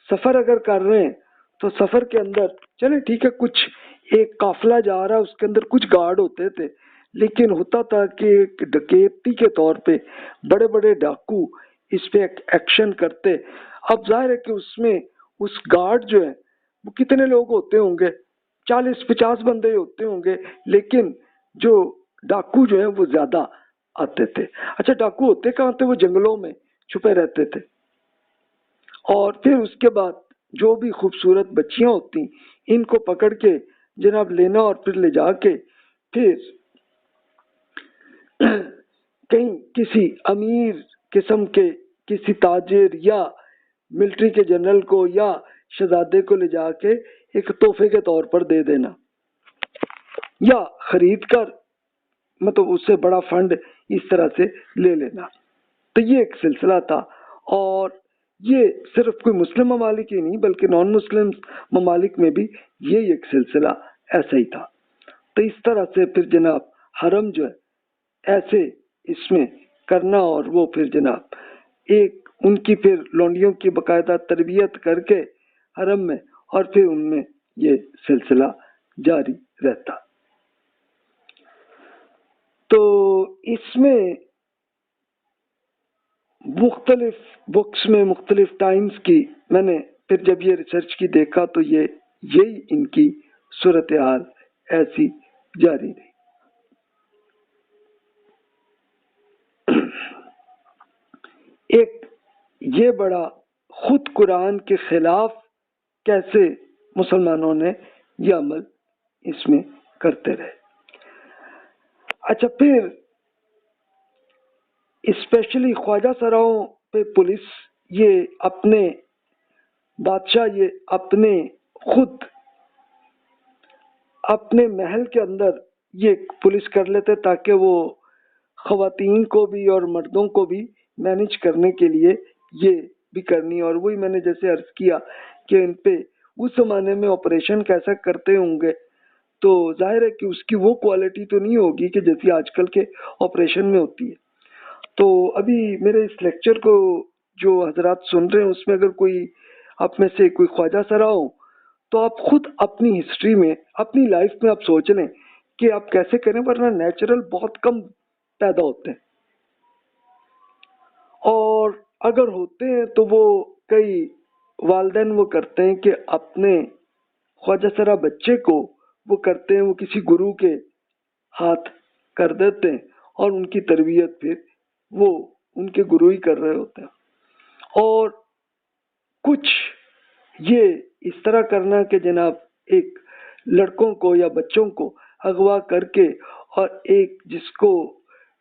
سفر اگر کر رہے ہیں تو سفر کے اندر چلے ٹھیک ہے، کچھ ایک قافلہ جا رہا ہے اس کے اندر کچھ گارڈ ہوتے تھے، لیکن ہوتا تھا کہ ایک ڈکیتی کے طور پہ بڑے بڑے ڈاکو اس پہ ایکشن کرتے۔ اب ظاہر ہے کہ اس میں اس گارڈ جو ہے وہ کتنے لوگ ہوتے ہوں گے، 40-50 بندے ہوتے ہوں گے، لیکن جو ڈاکو جو ہیں وہ زیادہ آتے تھے۔ اچھا، ڈاکو ہوتے کہاں تھے؟ وہ جنگلوں میں چھپے رہتے تھے، اور پھر اس کے بعد جو بھی خوبصورت بچیاں ہوتی ان کو پکڑ کے جناب لینا اور پھر لے جا کے پھر کہیں کسی امیر قسم کے کسی تاجر یا ملٹری کے جنرل کو یا شہزادے کو لے جا کے ایک تحفے کے طور پر دے دینا، یا خرید کر مطلب اس سے بڑا فنڈ اس طرح سے لے لینا۔ تو یہ ایک سلسلہ تھا، اور یہ صرف کوئی مسلم ممالک ہی نہیں بلکہ نان مسلم ممالک میں بھی یہی ایک سلسلہ ایسا ہی تھا. تو اس طرح سے پھر جناب حرم جو ہے ایسے اس میں کرنا، اور وہ پھر جناب ایک ان کی پھر لونڈیوں کی باقاعدہ تربیت کر کے حرم میں، اور پھر ان میں یہ سلسلہ جاری رہتا. تو اس میں مختلف بکس میں مختلف ٹائمز کی میں نے پھر جب یہ ریسرچ کی دیکھا تو یہی ان کی صورتحال ایسی جاری رہی. ایک یہ بڑا خود قرآن کے خلاف کیسے مسلمانوں نے یہ عمل اس میں کرتے رہے. اچھا، پھر اسپیشلی خواجہ سراؤں پہ پولیس یہ اپنے بادشاہ یہ اپنے خود اپنے محل کے اندر یہ پولیس کر لیتے تاکہ وہ خواتین کو بھی اور مردوں کو بھی مینیج کرنے کے لیے یہ بھی کرنی. اور وہی میں نے جیسے عرض کیا کہ ان پہ اس زمانے میں آپریشن کیسا کرتے ہوں گے تو ظاہر ہے کہ اس کی وہ کوالٹی تو نہیں ہوگی کہ جیسی آج کل کے آپریشن میں ہوتی ہے. تو ابھی میرے اس لیکچر کو جو حضرات سن رہے ہیں اس میں اگر کوئی آپ میں سے کوئی خواجہ سرا ہو تو آپ خود اپنی ہسٹری میں اپنی لائف میں آپ سوچ لیں کہ آپ کیسے کریں، ورنہ نیچرل بہت کم پیدا ہوتے ہیں، اور اگر ہوتے ہیں تو وہ کئی والدین وہ کرتے ہیں کہ اپنے خواجہ سرا بچے کو وہ کرتے ہیں وہ کسی گرو کے ہاتھ کر دیتے ہیں اور ان کی تربیت پھر وہ ان کے گرو ہی کر رہے ہوتے ہیں. اور کچھ یہ اس طرح کرنا کہ جناب ایک لڑکوں کو یا بچوں کو اغوا کر کے، اور ایک جس کو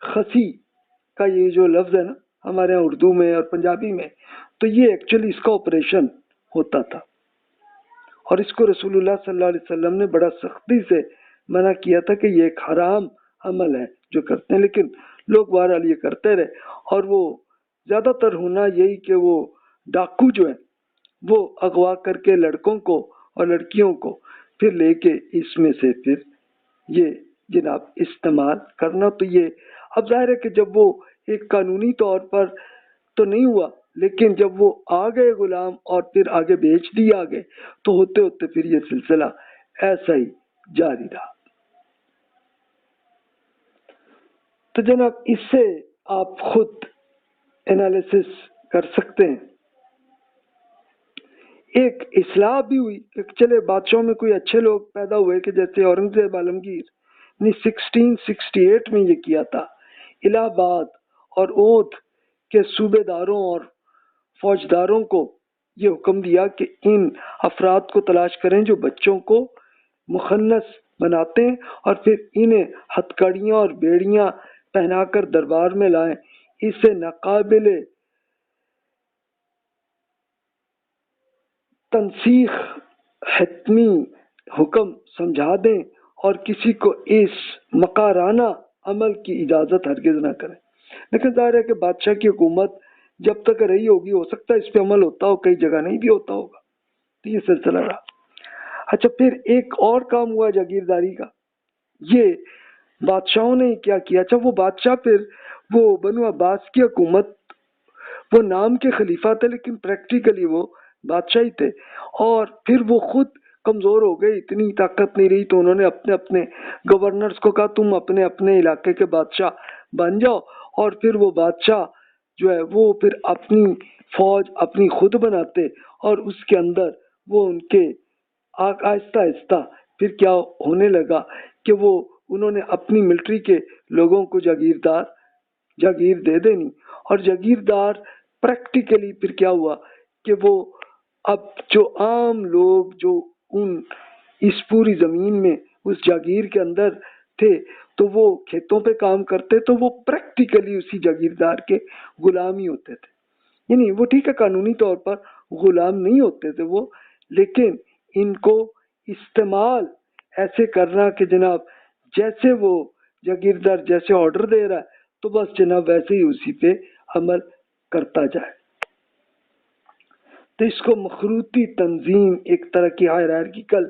خسی کا یہ جو لفظ ہے نا ہمارے یہاں اردو میں اور پنجابی میں، تو یہ ایکچولی اس کا آپریشن ہوتا تھا، اور اس کو رسول اللہ صلی اللہ علیہ وسلم نے بڑا سختی سے منع کیا تھا کہ یہ ایک حرام عمل ہے جو کرتے ہیں، لیکن لوگ بہرحال یہ کرتے رہے. اور وہ زیادہ تر ہونا یہی کہ وہ ڈاکو جو ہیں وہ اغوا کر کے لڑکوں کو اور لڑکیوں کو پھر لے کے اس میں سے پھر یہ جناب استعمال کرنا. تو یہ اب ظاہر ہے کہ جب وہ ایک قانونی طور پر تو نہیں ہوا، لیکن جب وہ آ گئے غلام اور پھر آگے بیچ دیے آگے، تو ہوتے ہوتے پھر یہ سلسلہ ایسا ہی جاری رہا. تو جناب اس سے آپ خود انالیسس کر سکتے ہیں. ایک اصلاح بھی ہوئی کہ چلے بادشاہوں میں کوئی اچھے لوگ پیدا ہوئے کہ جیسے اورنگزیب عالمگیر نے 1668 میں یہ کیا تھا. الہ آباد اور اودھ کے صوبے داروں اور فوجداروں کو یہ حکم دیا کہ ان افراد کو تلاش کریں جو بچوں کو مخنث بناتے ہیں اور پھر انہیں ہتھکڑیاں اور بیڑیاں پہنا کر دربار میں لائیں. اسے ناقابل تنسیخ حتمی حکم سمجھا دیں اور کسی کو اس مکارانہ عمل کی اجازت ہرگز نہ کریں. لیکن ظاہر ہے کہ بادشاہ کی حکومت جب تک رہی ہوگی ہو سکتا ہے اس پہ عمل ہوتا ہو، کئی جگہ نہیں بھی ہوتا ہوگا. تو یہ سلسلہ رہا. اچھا، پھر ایک اور کام ہوا جاگیرداری کا. یہ بادشاہوں نے کیا کیا؟ اچھا، وہ بادشاہ پھر وہ بنو عباس کی حکومت، وہ نام کے خلیفہ تھے لیکن پریکٹیکلی وہ بادشاہ ہی تھے، اور پھر وہ خود کمزور ہو گئے، اتنی طاقت نہیں رہی، تو انہوں نے اپنے اپنے گورنرز کو کہا تم اپنے اپنے علاقے کے بادشاہ بن جاؤ. اور پھر وہ بادشاہ جو ہے وہ پھر اپنی فوج اپنی خود بناتے، اور اس کے اندر وہ ان کے آہستہ آہستہ پھر کیا ہونے لگا کہ وہ انہوں نے اپنی ملٹری کے لوگوں کو جاگیر دے دینی. اور جاگیردار پریکٹیکلی پھر کیا ہوا کہ وہ اب جو عام لوگ جو اس پوری زمین میں اس جاگیر کے اندر تھے تو وہ کھیتوں پہ کام کرتے، تو وہ پریکٹیکلی اسی جاگیردار کے غلام ہی ہوتے تھے. یعنی وہ ٹھیک ہے قانونی طور پر غلام نہیں ہوتے تھے وہ، لیکن ان کو استعمال ایسے کرنا کہ جناب جیسے وہ جاگیردار جیسے آرڈر دے رہا ہے تو بس جناب ویسے ہی اسی پہ عمل کرتا جائے. تو اس کو مخروطی تنظیم، ایک طرح کی ہائرارکیکل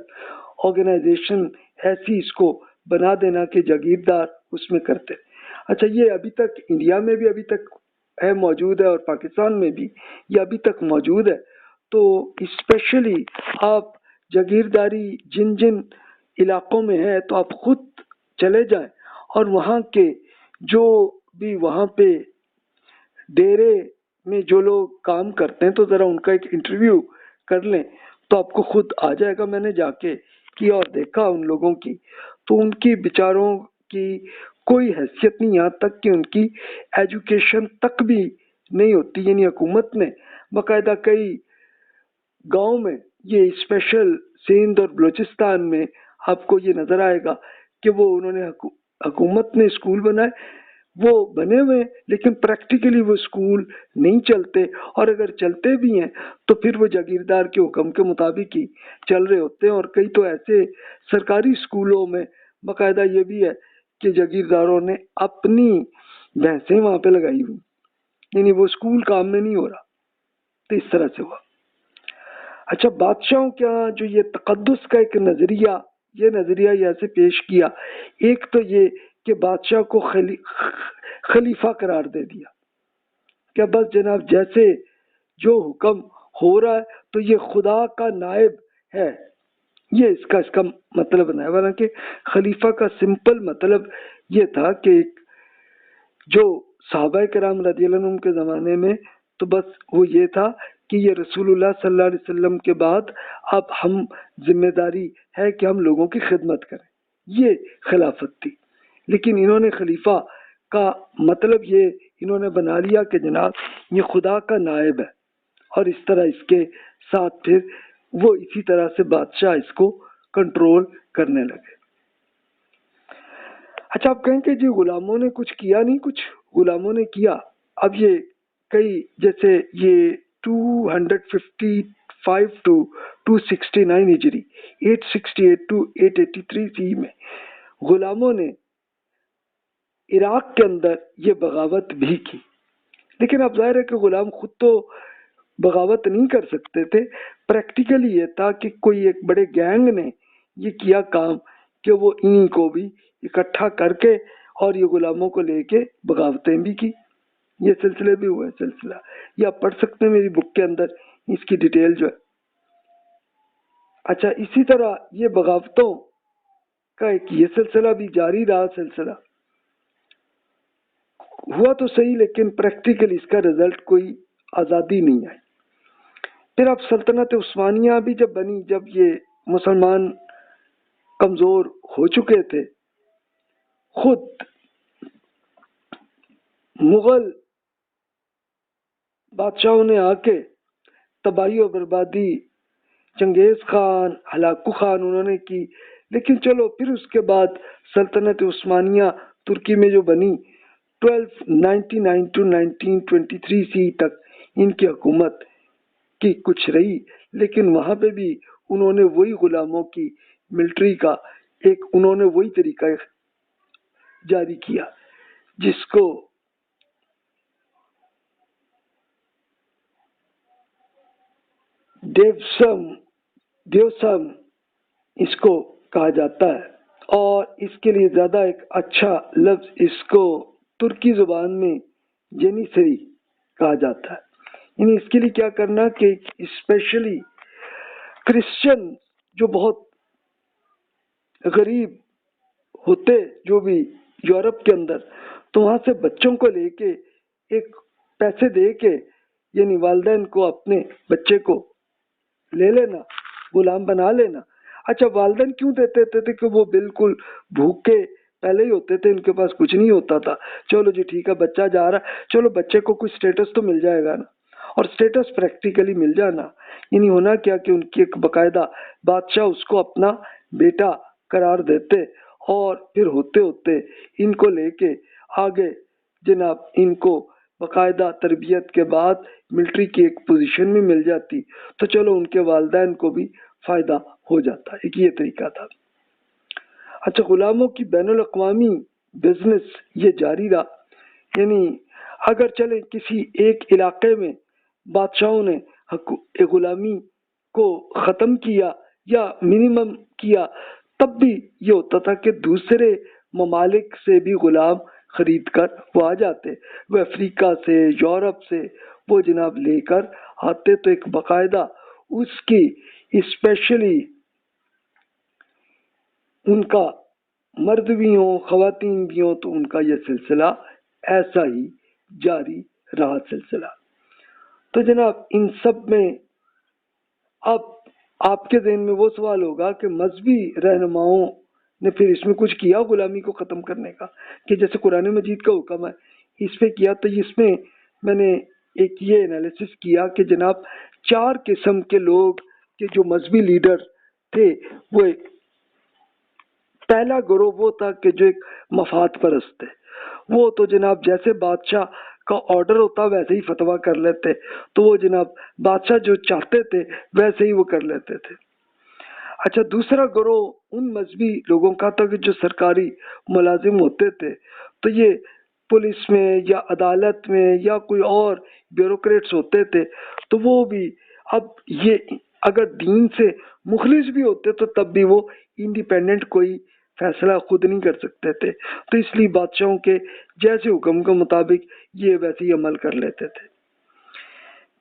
آرگنائزیشن ایسی اس کو بنا دینا کہ جاگیردار اس میں کرتے۔ اچھا، یہ ابھی تک انڈیا میں بھی ابھی تک ہے، موجود ہے، اور پاکستان میں بھی یہ ابھی تک موجود ہے۔ تو اسپیشلی آپ جاگیرداری جن جن علاقوں میں ہے تو آپ خود چلے جائیں اور وہاں کے جو بھی وہاں پہ ڈیرے میں جو لوگ کام کرتے ہیں تو ذرا ان کا ایک انٹرویو کر لیں تو آپ کو خود آ جائے گا۔ میں نے جا کے کیا اور دیکھا ان لوگوں کی، تو ان کی بیچاروں کی کوئی حیثیت نہیں، یہاں تک کہ ان کی ایجوکیشن تک بھی نہیں ہوتی۔ یعنی حکومت نے باقاعدہ کئی گاؤں میں، یہ اسپیشل سندھ اور بلوچستان میں آپ کو یہ نظر آئے گا کہ وہ انہوں نے حکومت نے اسکول بنائے، وہ بنے ہوئے لیکن پریکٹیکلی وہ اسکول نہیں چلتے، اور اگر چلتے بھی ہیں تو پھر وہ جاگیردار کے حکم کے مطابق ہی چل رہے ہوتے ہیں۔ اور کئی تو ایسے سرکاری اسکولوں میں باقاعدہ یہ بھی ہے کہ جاگیرداروں نے اپنی بھینسیں وہاں پہ لگائی ہوئی، یعنی وہ اسکول کام میں نہیں ہو رہا، تو اس طرح سے ہوا۔ اچھا، بادشاہوں کے یہاں جو یہ تقدس کا ایک نظریہ، یہ نظریہ ایسے پیش کیا، ایک تو یہ کہ بادشاہ کو خلیفہ قرار دے دیا کہ بس جناب جیسے جو حکم ہو رہا ہے تو یہ خدا کا نائب ہے، یہ اس کا مطلب بنایا۔ حالانکہ خلیفہ کا سمپل مطلب یہ تھا کہ جو صحابہ کرام رضی اللہ عنہم کے زمانے میں تو بس وہ یہ تھا کہ یہ رسول اللہ صلی اللہ علیہ وسلم کے بعد اب ہم ذمہ داری ہے کہ ہم لوگوں کی خدمت کریں، یہ خلافت تھی۔ لیکن انہوں نے خلیفہ کا مطلب یہ انہوں نے بنا لیا کہ جناب یہ خدا کا نائب ہے، اور اس طرح اس کے ساتھ پھر وہ اسی طرح سے بادشاہ اس کو کنٹرول کرنے لگے۔ اچھا، آپ کہیں کہ جی غلاموں نے کچھ کیا نہیں، کچھ غلاموں نے کیا۔ اب یہ کئی جیسے یہ 255 to 269 ہجری، 868 to 883 سی میں غلاموں نے عراق کے اندر یہ بغاوت بھی کی، لیکن اب ظاہر ہے کہ غلام خود تو بغاوت نہیں کر سکتے تھے۔ پریکٹیکلی یہ تھا کہ کوئی ایک بڑے گینگ نے یہ کیا کام کہ وہ انہی کو بھی اکٹھا کر کے اور یہ غلاموں کو لے کے بغاوتیں بھی کی۔ یہ سلسلے بھی ہوئے سلسلہ، یہ آپ پڑھ سکتے ہیں میری بک کے اندر اس کی ڈیٹیل جو ہے۔ اچھا، اسی طرح یہ بغاوتوں کا ایک یہ سلسلہ بھی جاری رہا، سلسلہ ہوا تو صحیح لیکن پریکٹیکلی اس کا رزلٹ کوئی آزادی نہیں آئی۔ پھر اب سلطنت عثمانیہ بھی جب بنی، جب یہ مسلمان کمزور ہو چکے تھے، خود مغل بادشاہوں نے آ کے تباہی و بربادی، چنگیز خان، ہلاکو خان انہوں نے کی، لیکن چلو پھر اس کے بعد سلطنت عثمانیہ ترکی میں جو بنی 1299 to 1923 سی تک ان کی حکومت کی کچھ رہی، لیکن وہاں پہ بھی انہوں نے وہی غلاموں کی ملٹری کا ایک انہوں نے وہی طریقہ جاری کیا جس کو دیوسم اس کو کہا جاتا ہے، اور اس کے لیے زیادہ ایک اچھا لفظ اس کو ترکی زبان میں جینیسری کہا جاتا ہے۔ یعنی اس کے لیے کیا کرنا کہ اسپیشلی کرسچن جو بہت غریب ہوتے جو بھی یورپ کے اندر، تو وہاں سے بچوں کو لے کے ایک پیسے دے کے یعنی والدین کو اپنے بچے کو لے لینا، غلام بنا لینا۔ اچھا، والدین کیوں دیتے تھے کہ وہ بالکل بھوکے پہلے ہی ہوتے تھے، ان کے پاس کچھ نہیں ہوتا تھا، چلو جی ٹھیک ہے بچہ جا رہا ہے، چلو بچے کو کچھ سٹیٹس تو مل جائے گا نا، اور سٹیٹس پریکٹیکلی مل جانا یعنی ہونا کیا کہ ان کی ایک باقاعدہ بادشاہ اس کو اپنا بیٹا قرار دیتے، اور پھر ہوتے ہوتے ان کو لے کے آگے جناب ان کو باقاعدہ تربیت کے بعد ملٹری کی ایک پوزیشن میں مل جاتی، تو چلو ان کے والدین کو بھی فائدہ ہو جاتا، ایک یہ طریقہ تھا۔ اچھا، غلاموں کی بین الاقوامی بزنس یہ جاری رہا، یعنی اگر چلے کسی ایک علاقے میں بادشاہوں نے غلامی کو ختم کیا یا منیمم کیا، تب بھی یہ ہوتا تھا کہ دوسرے ممالک سے بھی غلام خرید کر وہ آ جاتے، وہ افریقہ سے، یورپ سے وہ جناب لے کر آتے، تو ایک باقاعدہ اس کی اسپیشلی ان کا مرد بھی ہوں خواتین بھی ہوں، تو ان کا یہ سلسلہ ایسا ہی جاری رہا سلسلہ۔ تو جناب ان سب میں اب آپ کے ذہن میں وہ سوال ہوگا کہ مذہبی رہنماؤں نے پھر اس میں کچھ کیا غلامی کو ختم کرنے کا، کہ جیسے قرآن مجید کا حکم ہے اس پہ کیا؟ تو اس میں میں نے ایک یہ انالیسس کیا کہ جناب 4 قسم کے لوگ کے جو مذہبی لیڈر تھے، وہ پہلا گروہ وہ تھا کہ جو ایک مفاد پرست تھے، وہ تو جناب جیسے بادشاہ کا آرڈر ہوتا ویسے ہی فتویٰ کر لیتے، تو وہ جناب بادشاہ جو چاہتے تھے ویسے ہی وہ کر لیتے تھے۔ اچھا، دوسرا گروہ ان مذہبی لوگوں کا تھا کہ جو سرکاری ملازم ہوتے تھے، تو یہ پولیس میں یا عدالت میں یا کوئی اور بیوروکریٹس ہوتے تھے، تو وہ بھی اب یہ اگر دین سے مخلص بھی ہوتے تو تب بھی وہ انڈیپینڈنٹ کوئی فیصلہ خود نہیں کر سکتے تھے، تو اس لیے بادشاہوں کے جیسے حکم کے مطابق یہ ویسے ہی عمل کر لیتے تھے۔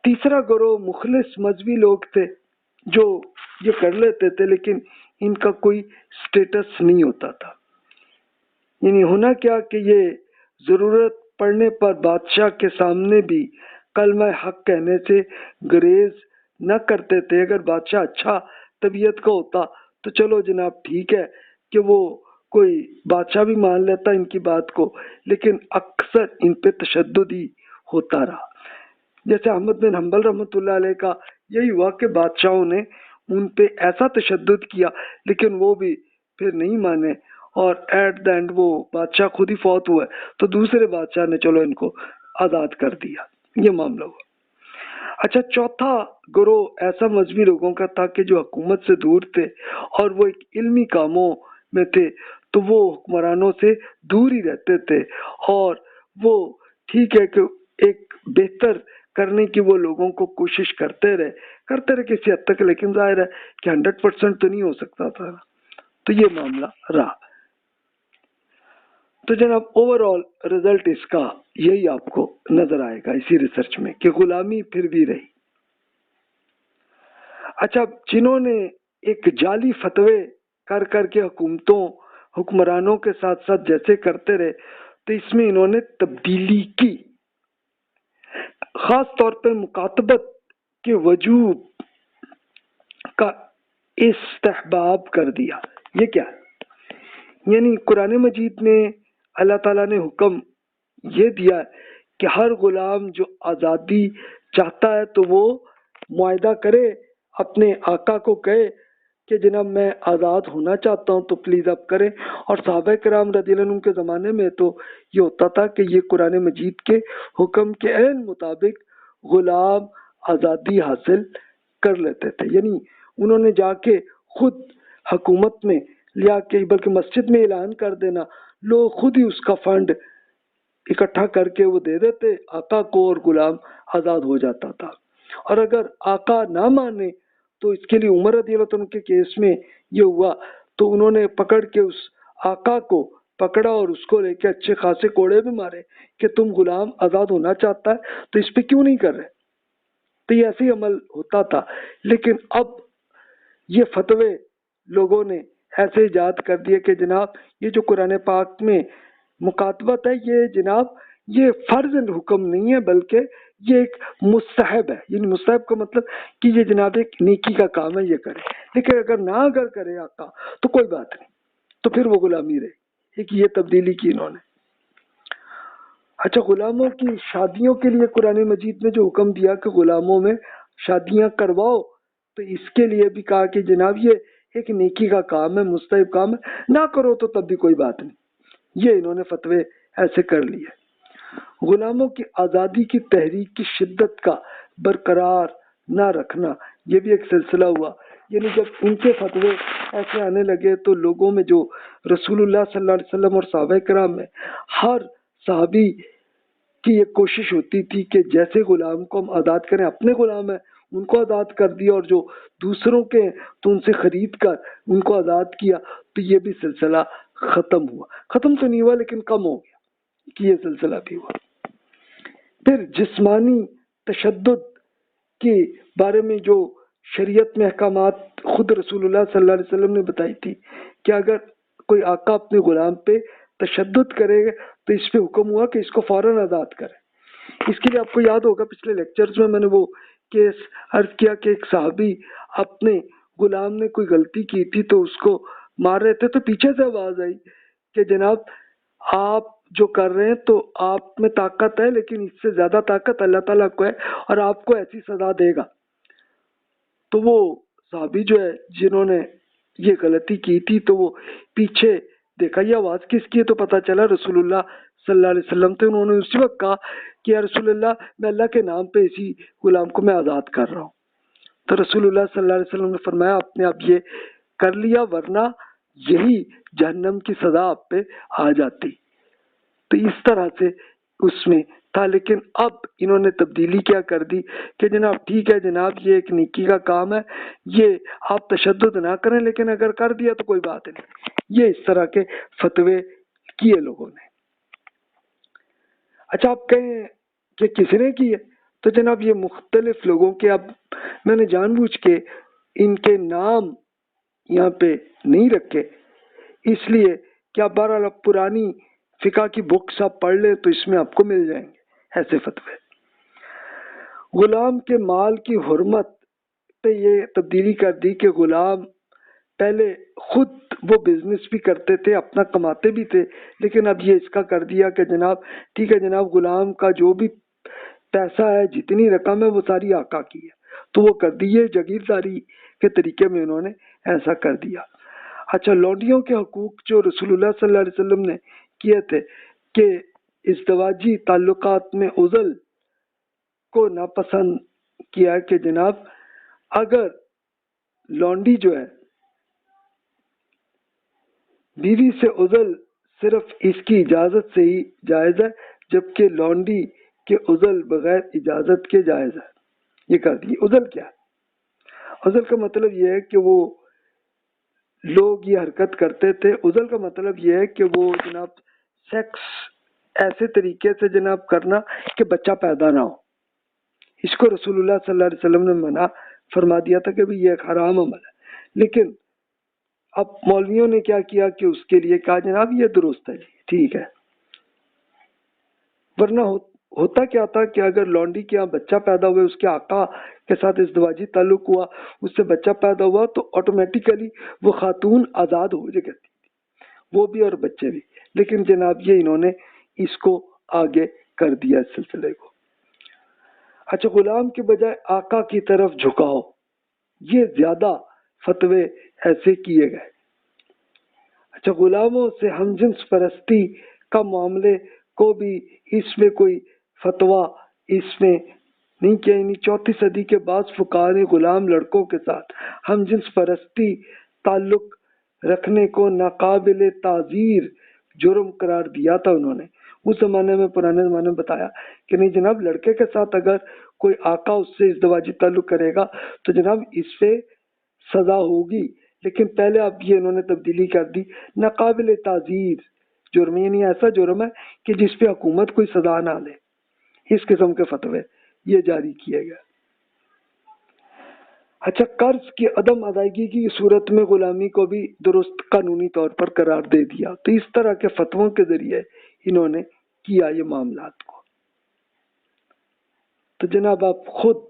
تیسرا گروہ مخلص مذہبی لوگ تھے جو یہ کر لیتے تھے لیکن ان کا کوئی سٹیٹس نہیں ہوتا تھا، یعنی ہونا کیا کہ یہ ضرورت پڑنے پر بادشاہ کے سامنے بھی کلمہ حق کہنے سے گریز نہ کرتے تھے۔ اگر بادشاہ اچھا طبیعت کا ہوتا تو چلو جناب ٹھیک ہے کہ وہ کوئی بادشاہ بھی مان لیتا ان کی بات کو، لیکن اکثر ان پہ تشدد ہی ہوتا رہا۔ جیسے احمد بن حنبل رحمۃ اللہ علیہ کا یہی ہوا کہ بادشاہوں نے ان پہ ایسا تشدد کیا لیکن وہ بھی پھر نہیں مانے، اور ایٹ دا اینڈ وہ بادشاہ خود ہی فوت ہوا تو دوسرے بادشاہ نے چلو ان کو آزاد کر دیا، یہ معاملہ ہوا۔ اچھا، چوتھا گروہ ایسا مذہبی لوگوں کا تھا کہ جو حکومت سے دور تھے اور وہ ایک علمی کاموں میں تھے، تو وہ حکمرانوں سے دور ہی رہتے تھے، اور وہ ٹھیک ہے کہ ایک بہتر کرنے کی وہ لوگوں کو کوشش کرتے رہے کسی حد تک، لیکن ظاہر ہے کہ 100% تو نہیں ہو سکتا تھا، تو یہ معاملہ رہا۔ تو جناب اوور آل رزلٹ اس کا یہی آپ کو نظر آئے گا اسی ریسرچ میں کہ غلامی پھر بھی رہی۔ اچھا، جنہوں نے ایک جعلی فتوے کر کے حکمرانوں کے ساتھ ساتھ جیسے کرتے رہے، تو اس میں انہوں نے تبدیلی کی، خاص طور پہ مکاتبت کے وجوب کا استحباب کر دیا۔ یہ کیا ہے؟ یعنی قرآن مجید میں اللہ تعالیٰ نے حکم یہ دیا کہ ہر غلام جو آزادی چاہتا ہے تو وہ معاہدہ کرے، اپنے آقا کو کہے کہ جناب میں آزاد ہونا چاہتا ہوں تو پلیز اب کریں۔ اور صحابہ کرام رضی اللہ عنہم کے زمانے میں تو یہ ہوتا تھا کہ یہ قرآن مجید کے حکم کے عین مطابق غلام آزادی حاصل کر لیتے تھے، یعنی انہوں نے جا کے خود حکومت میں لیا کے بلکہ مسجد میں اعلان کر دینا، لوگ خود ہی اس کا فنڈ اکٹھا کر کے وہ دے دیتے آقا کو اور غلام آزاد ہو جاتا تھا۔ اور اگر آقا نہ مانے تو اس کے لیے عمر رضی اللہ عنہ کے کیس میں یہ ہوا، تو انہوں نے پکڑ کے اس آقا کو پکڑا اور اس کو لے کے اچھے خاصے کوڑے بھی مارے کہ تم غلام آزاد ہونا چاہتا ہے تو اس پہ کیوں نہیں کر رہے؟ تو یہ ایسے ہی عمل ہوتا تھا، لیکن اب یہ فتوے لوگوں نے ایسے ایجاد کر دیے کہ جناب یہ جو قرآن پاک میں مکاتبت ہے یہ جناب یہ فرض حکم نہیں ہے بلکہ یہ ایک مستحب ہے، یعنی مستحب کا مطلب کہ یہ جناب ایک نیکی کا کام ہے، یہ کرے، لیکن اگر کرے آقا تو کوئی بات نہیں، تو پھر وہ غلامی رہے۔ ایک یہ تبدیلی کی انہوں نے۔ اچھا، غلاموں کی شادیوں کے لیے قرآن مجید نے جو حکم دیا کہ غلاموں میں شادیاں کرواؤ، تو اس کے لیے بھی کہا کہ جناب یہ ایک نیکی کا کام ہے، مستحب کام ہے، نہ کرو تو تب بھی کوئی بات نہیں، یہ انہوں نے فتوے ایسے کر لیے۔ غلاموں کی آزادی کی تحریک کی شدت کا برقرار نہ رکھنا، یہ بھی ایک سلسلہ ہوا، یعنی جب ان کے فتوے ایسے آنے لگے تو لوگوں میں جو رسول اللہ صلی اللہ علیہ وسلم اور صحابہ کرام میں ہر صحابی کی یہ کوشش ہوتی تھی کہ جیسے غلام کو ہم آزاد کریں، اپنے غلام ہیں ان کو آزاد کر دیا، اور جو دوسروں کے ہیں تو ان سے خرید کر ان کو آزاد کیا، تو یہ بھی سلسلہ ختم ہوا. ختم تو نہیں ہوا لیکن کم ہو گیا کہ یہ سلسلہ بھی ہوا. پھر جسمانی تشدد کے بارے میں جو شریعت میں احکامات خود رسول اللہ صلی اللہ علیہ وسلم نے بتائی تھی کہ اگر کوئی آقا اپنے غلام پہ تشدد کرے گا تو اس پہ حکم ہوا کہ اس کو فوراً آزاد کرے. اس کے لیے آپ کو یاد ہوگا پچھلے لیکچرز میں نے وہ کیس عرض کیا کہ ایک صحابی اپنے غلام نے کوئی غلطی کی تھی تو اس کو مار رہے تھے، تو پیچھے سے آواز آئی کہ جناب آپ جو کر رہے ہیں تو آپ میں طاقت ہے، لیکن اس سے زیادہ طاقت اللہ تعالیٰ کو ہے اور آپ کو ایسی سزا دے گا. تو وہ صحابی جو ہے جنہوں نے یہ غلطی کی تھی تو وہ پیچھے دیکھا یہ آواز کس کی ہے، تو پتہ چلا رسول اللہ صلی اللہ علیہ وسلم تھے. انہوں نے اسی وقت کہا کہ یا رسول اللہ میں اللہ کے نام پہ اسی غلام کو میں آزاد کر رہا ہوں. تو رسول اللہ صلی اللہ علیہ وسلم نے فرمایا آپ نے اب یہ کر لیا ورنہ یہی جہنم کی سزا آپ پہ آ جاتی. تو اس طرح سے اس میں تھا، لیکن اب انہوں نے تبدیلی کیا کر دی کہ جناب ٹھیک ہے جناب یہ ایک نیکی کا کام ہے، یہ آپ تشدد نہ کریں، لیکن اگر کر دیا تو کوئی بات نہیں. یہ اس طرح کے فتوے کیے لوگوں نے. اچھا آپ کہیں کہ کس نے کیے، تو جناب یہ مختلف لوگوں کے، اب میں نے جان بوجھ کے ان کے نام یہاں پہ نہیں رکھے اس لیے کہ آپ بہرحال اب پرانی فقہ کی بکس آپ پڑھ لیں تو اس میں آپ کو مل جائیں گے ایسے فتوے. غلام کے مال کی حرمت پہ یہ تبدیلی کر دی کہ غلام پہلے خود وہ بزنس بھی کرتے تھے، اپنا کماتے بھی تھے، لیکن اب یہ اس کا کر دیا کہ جناب ٹھیک ہے جناب غلام کا جو بھی پیسہ ہے جتنی رقم ہے وہ ساری آقا کی ہے، تو وہ کر دیے جاگیرداری کے طریقے میں انہوں نے ایسا کر دیا. اچھا لونڈیوں کے حقوق جو رسول اللہ صلی اللہ علیہ وسلم نے کیے تھے کہ ازدواجی تعلقات میں عزل کو ناپسند کیا کہ جناب اگر لونڈی جو ہے بیوی سے عزل صرف اس کی اجازت سے ہی جائز ہے، جبکہ لونڈی کے عزل بغیر اجازت کے جائز ہے. یہ کر دی. عزل کیا ہے؟ عزل کا مطلب یہ ہے کہ وہ لوگ یہ حرکت کرتے تھے. عزل کا مطلب یہ ہے کہ وہ جناب سیکس ایسے طریقے سے جناب کرنا کہ بچہ پیدا نہ ہو. اس کو رسول اللہ صلی اللہ علیہ وسلم نے منع فرما دیا تھا کہ بھی یہ ایک حرام عمل ہے، لیکن اب مولویوں نے کیا کیا کہ اس کے لیے کہا جناب یہ درست ہے، ٹھیک ہے. ورنہ ہوتا کیا تھا کہ اگر لونڈی کے یہاں بچہ پیدا ہوئے، اس کے آقا کے ساتھ ازدواجی تعلق ہوا، اس سے بچہ پیدا ہوا، تو آٹومیٹیکلی وہ خاتون آزاد ہو جاتی تھی، وہ بھی اور بچے بھی. لیکن جناب یہ انہوں نے اس کو آگے کر دیا اس سلسلے کو. اچھا غلام کے بجائے آقا کی طرف جھکاؤ، یہ زیادہ فتوے ایسے کیے گئے. اچھا غلاموں سے ہم جنس پرستی کا معاملے کو بھی اس میں کوئی فتویٰ اس میں نہیں کیا. یعنی 4 صدی کے بعد فقہاء نے غلام لڑکوں کے ساتھ ہم جنس پرستی تعلق رکھنے کو ناقابل تعزیر جرم قرار دیا تھا. انہوں نے اس زمانے میں پرانے زمانے میں بتایا کہ نہیں جناب لڑکے کے ساتھ اگر کوئی آقا اس سے ازدواجی تعلق کرے گا تو جناب اس پہ سزا ہوگی. لیکن پہلے اب یہ انہوں نے تبدیلی کر دی ناقابل تعزیر جرم، یعنی ایسا جرم ہے کہ جس پہ حکومت کوئی سزا نہ لے. اس قسم کے فتوے یہ جاری کیے گئے. اچھا قرض کی عدم ادائیگی کی صورت میں غلامی کو بھی درست قانونی طور پر قرار دے دیا. تو اس طرح کے فتووں کے ذریعے انہوں نے کیا یہ معاملات کو. تو جناب آپ خود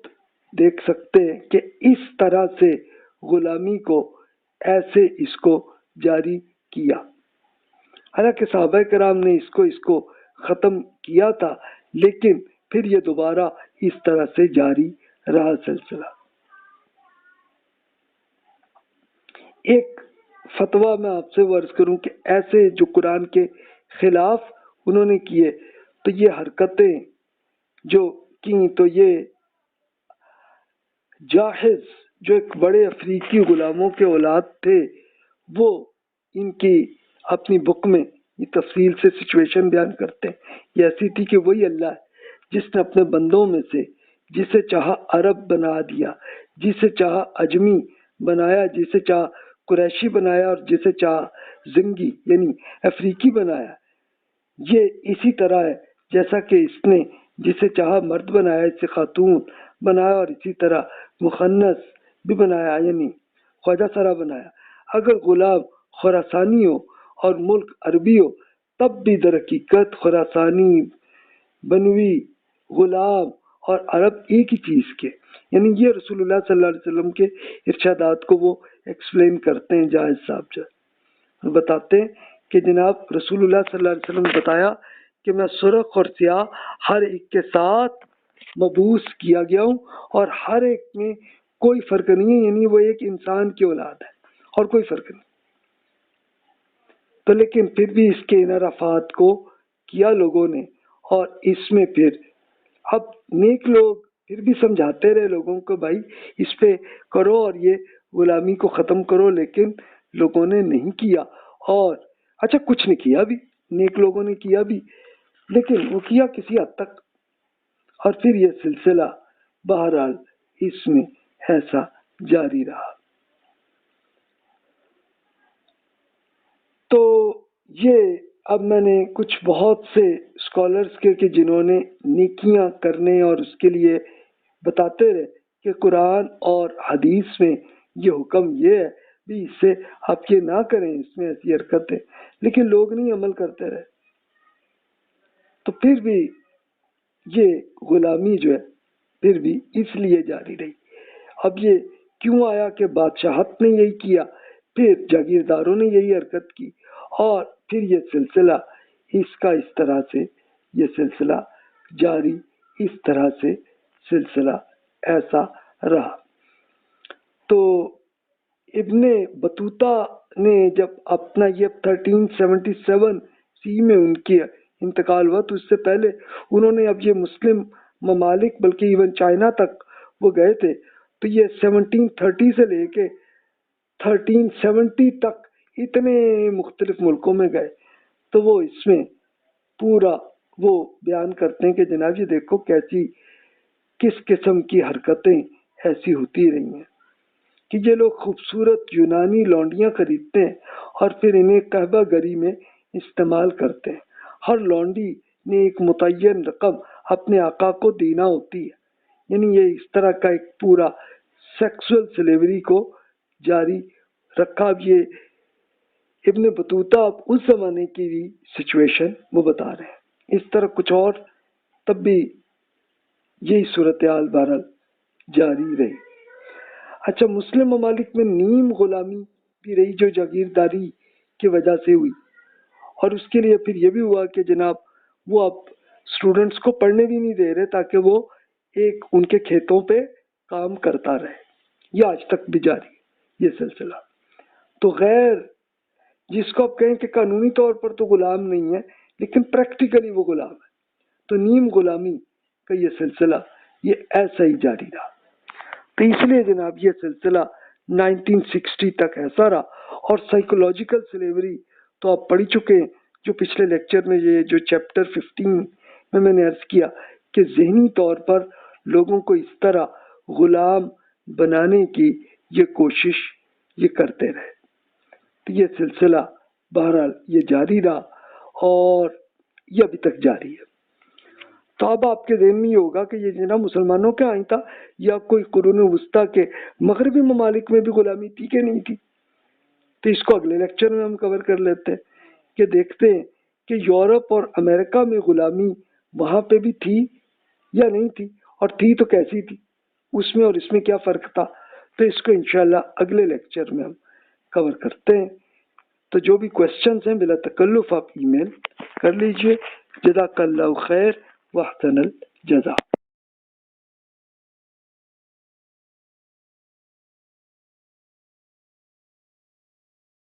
دیکھ سکتے ہیں کہ اس طرح سے غلامی کو ایسے اس کو جاری کیا. حالانکہ صحابہ کرام نے اس کو ختم کیا تھا، لیکن پھر یہ دوبارہ اس طرح سے جاری رہا سلسلہ. ایک فتویٰ میں آپ سے عرض کروں کہ ایسے جو قرآن کے خلاف انہوں نے کیے تو یہ حرکتیں جو کی تو یہ جاحظ جو ایک بڑے افریقی غلاموں کے اولاد تھے وہ ان کی اپنی بک میں یہ تفصیل سے سچویشن بیان کرتے ہیں. یہ ایسی تھی کہ وہی اللہ ہے جس نے اپنے بندوں میں سے جسے چاہا عرب بنا دیا، جسے چاہا اجمی بنایا، جسے چاہا قریشی بنایا اور جسے چاہا زنگی یعنی افریقی بنایا۔ یہ اسی طرح ہے جیسا کہ اس نے جسے چاہا مرد بنایا، اسے خاتون بنایا، اور اسی طرح مخنث بھی بنایا یعنی خواجہ سرا بنایا۔ اگر غلام خراسانی ہو اور ملک عربی ہو تب بھی در حقیقت خراسانی، بنوی، غلام اور عرب ایک ہی چیز کے، یعنی یہ رسول اللہ صلی اللہ علیہ وسلم کے ارشادات کو وہ ایکسپلین کرتے ہیں جائز صاحب بتاتے ہیں کہ جناب رسول اللہ صلی اللہ علیہ وسلم نے بتایا کہ میں سرخ اور سیاہ ہر ایک کے ساتھ مبعوث کیا گیا ہوں اور ہر ایک میں کوئی فرق نہیں ہے، یعنی وہ ایک انسان کی اولاد ہے اور کوئی فرق نہیں۔ تو لیکن پھر بھی اس کے انحرافات کو کیا لوگوں نے، اور اس میں پھر اب نیک لوگ پھر بھی سمجھاتے رہے لوگوں کو بھائی اس پہ کرو اور یہ غلامی کو ختم کرو، لیکن لوگوں نے نہیں کیا۔ اور اچھا کچھ نہیں کیا بھی، نیک لوگوں نے کیا بھی لیکن وہ کیا کسی حد تک، اور پھر یہ سلسلہ بہرحال اس میں ایسا جاری رہا۔ تو یہ اب میں نے کچھ بہت سے اسکالرس کے کہ جنہوں نے نیکیاں کرنے اور اس کے لیے بتاتے رہے کہ قرآن اور حدیث میں یہ حکم یہ ہے بھی اس سے آپ یہ نہ کریں، اس میں ایسی حرکت ہے، لیکن لوگ نہیں عمل کرتے رہے۔ تو پھر بھی یہ غلامی جو ہے پھر بھی اس لیے جاری رہی۔ اب یہ کیوں آیا کہ بادشاہت نے یہی کیا، پھر جاگیرداروں نے یہی حرکت کی، اور پھر یہ سلسلہ اس کا اس طرح سے یہ سلسلہ جاری، اس طرح سے سلسلہ ایسا رہا۔ تو ابن بطوطہ نے جب اپنا یہ 1377 میں ان کی انتقال ہوا، تو اس سے پہلے انہوں نے اب یہ مسلم ممالک بلکہ ایون چائنا تک وہ گئے تھے، تو یہ 1730 سے لے کے 1370 تک اتنے مختلف ملکوں میں گئے۔ تو وہ اس میں پورا وہ بیان کرتے ہیں کہ جناب یہ دیکھو کیسی کس قسم کی حرکتیں ایسی ہوتی رہی ہیں کہ یہ لوگ خوبصورت یونانی لونڈیاں خریدتے ہیں اور پھر انہیں کعبہ گری میں استعمال کرتے ہیں۔ ہر لونڈی نے ایک متعین رقم اپنے آقا کو دینا ہوتی ہے، یعنی یہ اس طرح کا ایک پورا سیکسول سلیوری کو جاری رکھا۔ اب یہ ابن بطوطہ اب اس زمانے کی بھی سچویشن وہ بتا رہے ہیں، اس طرح کچھ اور تب بھی یہی صورتحال بہرحال جاری رہی۔ اچھا مسلم ممالک میں نیم غلامی بھی رہی جو جاگیرداری کی وجہ سے ہوئی، اور اس کے لیے پھر یہ بھی ہوا کہ جناب وہ اب اسٹوڈنٹس کو پڑھنے بھی نہیں دے رہے تاکہ وہ ایک ان کے کھیتوں پہ کام کرتا رہے، یہ آج تک بھی جاری ہے یہ سلسلہ۔ تو غیر جس کو آپ کہیں کہ قانونی طور پر تو غلام نہیں ہے لیکن پریکٹیکلی وہ غلام ہے، تو نیم غلامی کا یہ سلسلہ یہ ایسا ہی جاری رہا۔ تو اس لیے جناب یہ سلسلہ 1960 تک ایسا رہا۔ اور سائیکولوجیکل سلیوری تو آپ پڑھ چکے ہیں، جو پچھلے لیکچر میں یہ جو چیپٹر 15 میں نے عرض کیا کہ ذہنی طور پر لوگوں کو اس طرح غلام بنانے کی یہ کوشش یہ کرتے رہے۔ تو یہ سلسلہ بہرحال یہ جاری رہا اور یہ ابھی تک جاری ہے۔ تو اب آپ کے ذہن میں یہ ہوگا کہ یہ جناب مسلمانوں کے آئیں تھا یا کوئی قرون وسطیٰ کے مغربی ممالک میں بھی غلامی تھی کہ نہیں تھی؟ تو اس کو اگلے لیکچر میں ہم کور کر لیتے ہیں کہ دیکھتے ہیں کہ یورپ اور امریکہ میں غلامی وہاں پہ بھی تھی یا نہیں تھی، اور تھی تو کیسی تھی، اس میں اور اس میں کیا فرق تھا۔ تو اس کو انشاءاللہ اگلے لیکچر میں ہم کور کرتے ہیں۔ تو جو بھی کوشچنز ہیں بلا تکلف آپ ای میل کر لیجئے۔ جزاک اللہ خیر واحسن الجزا۔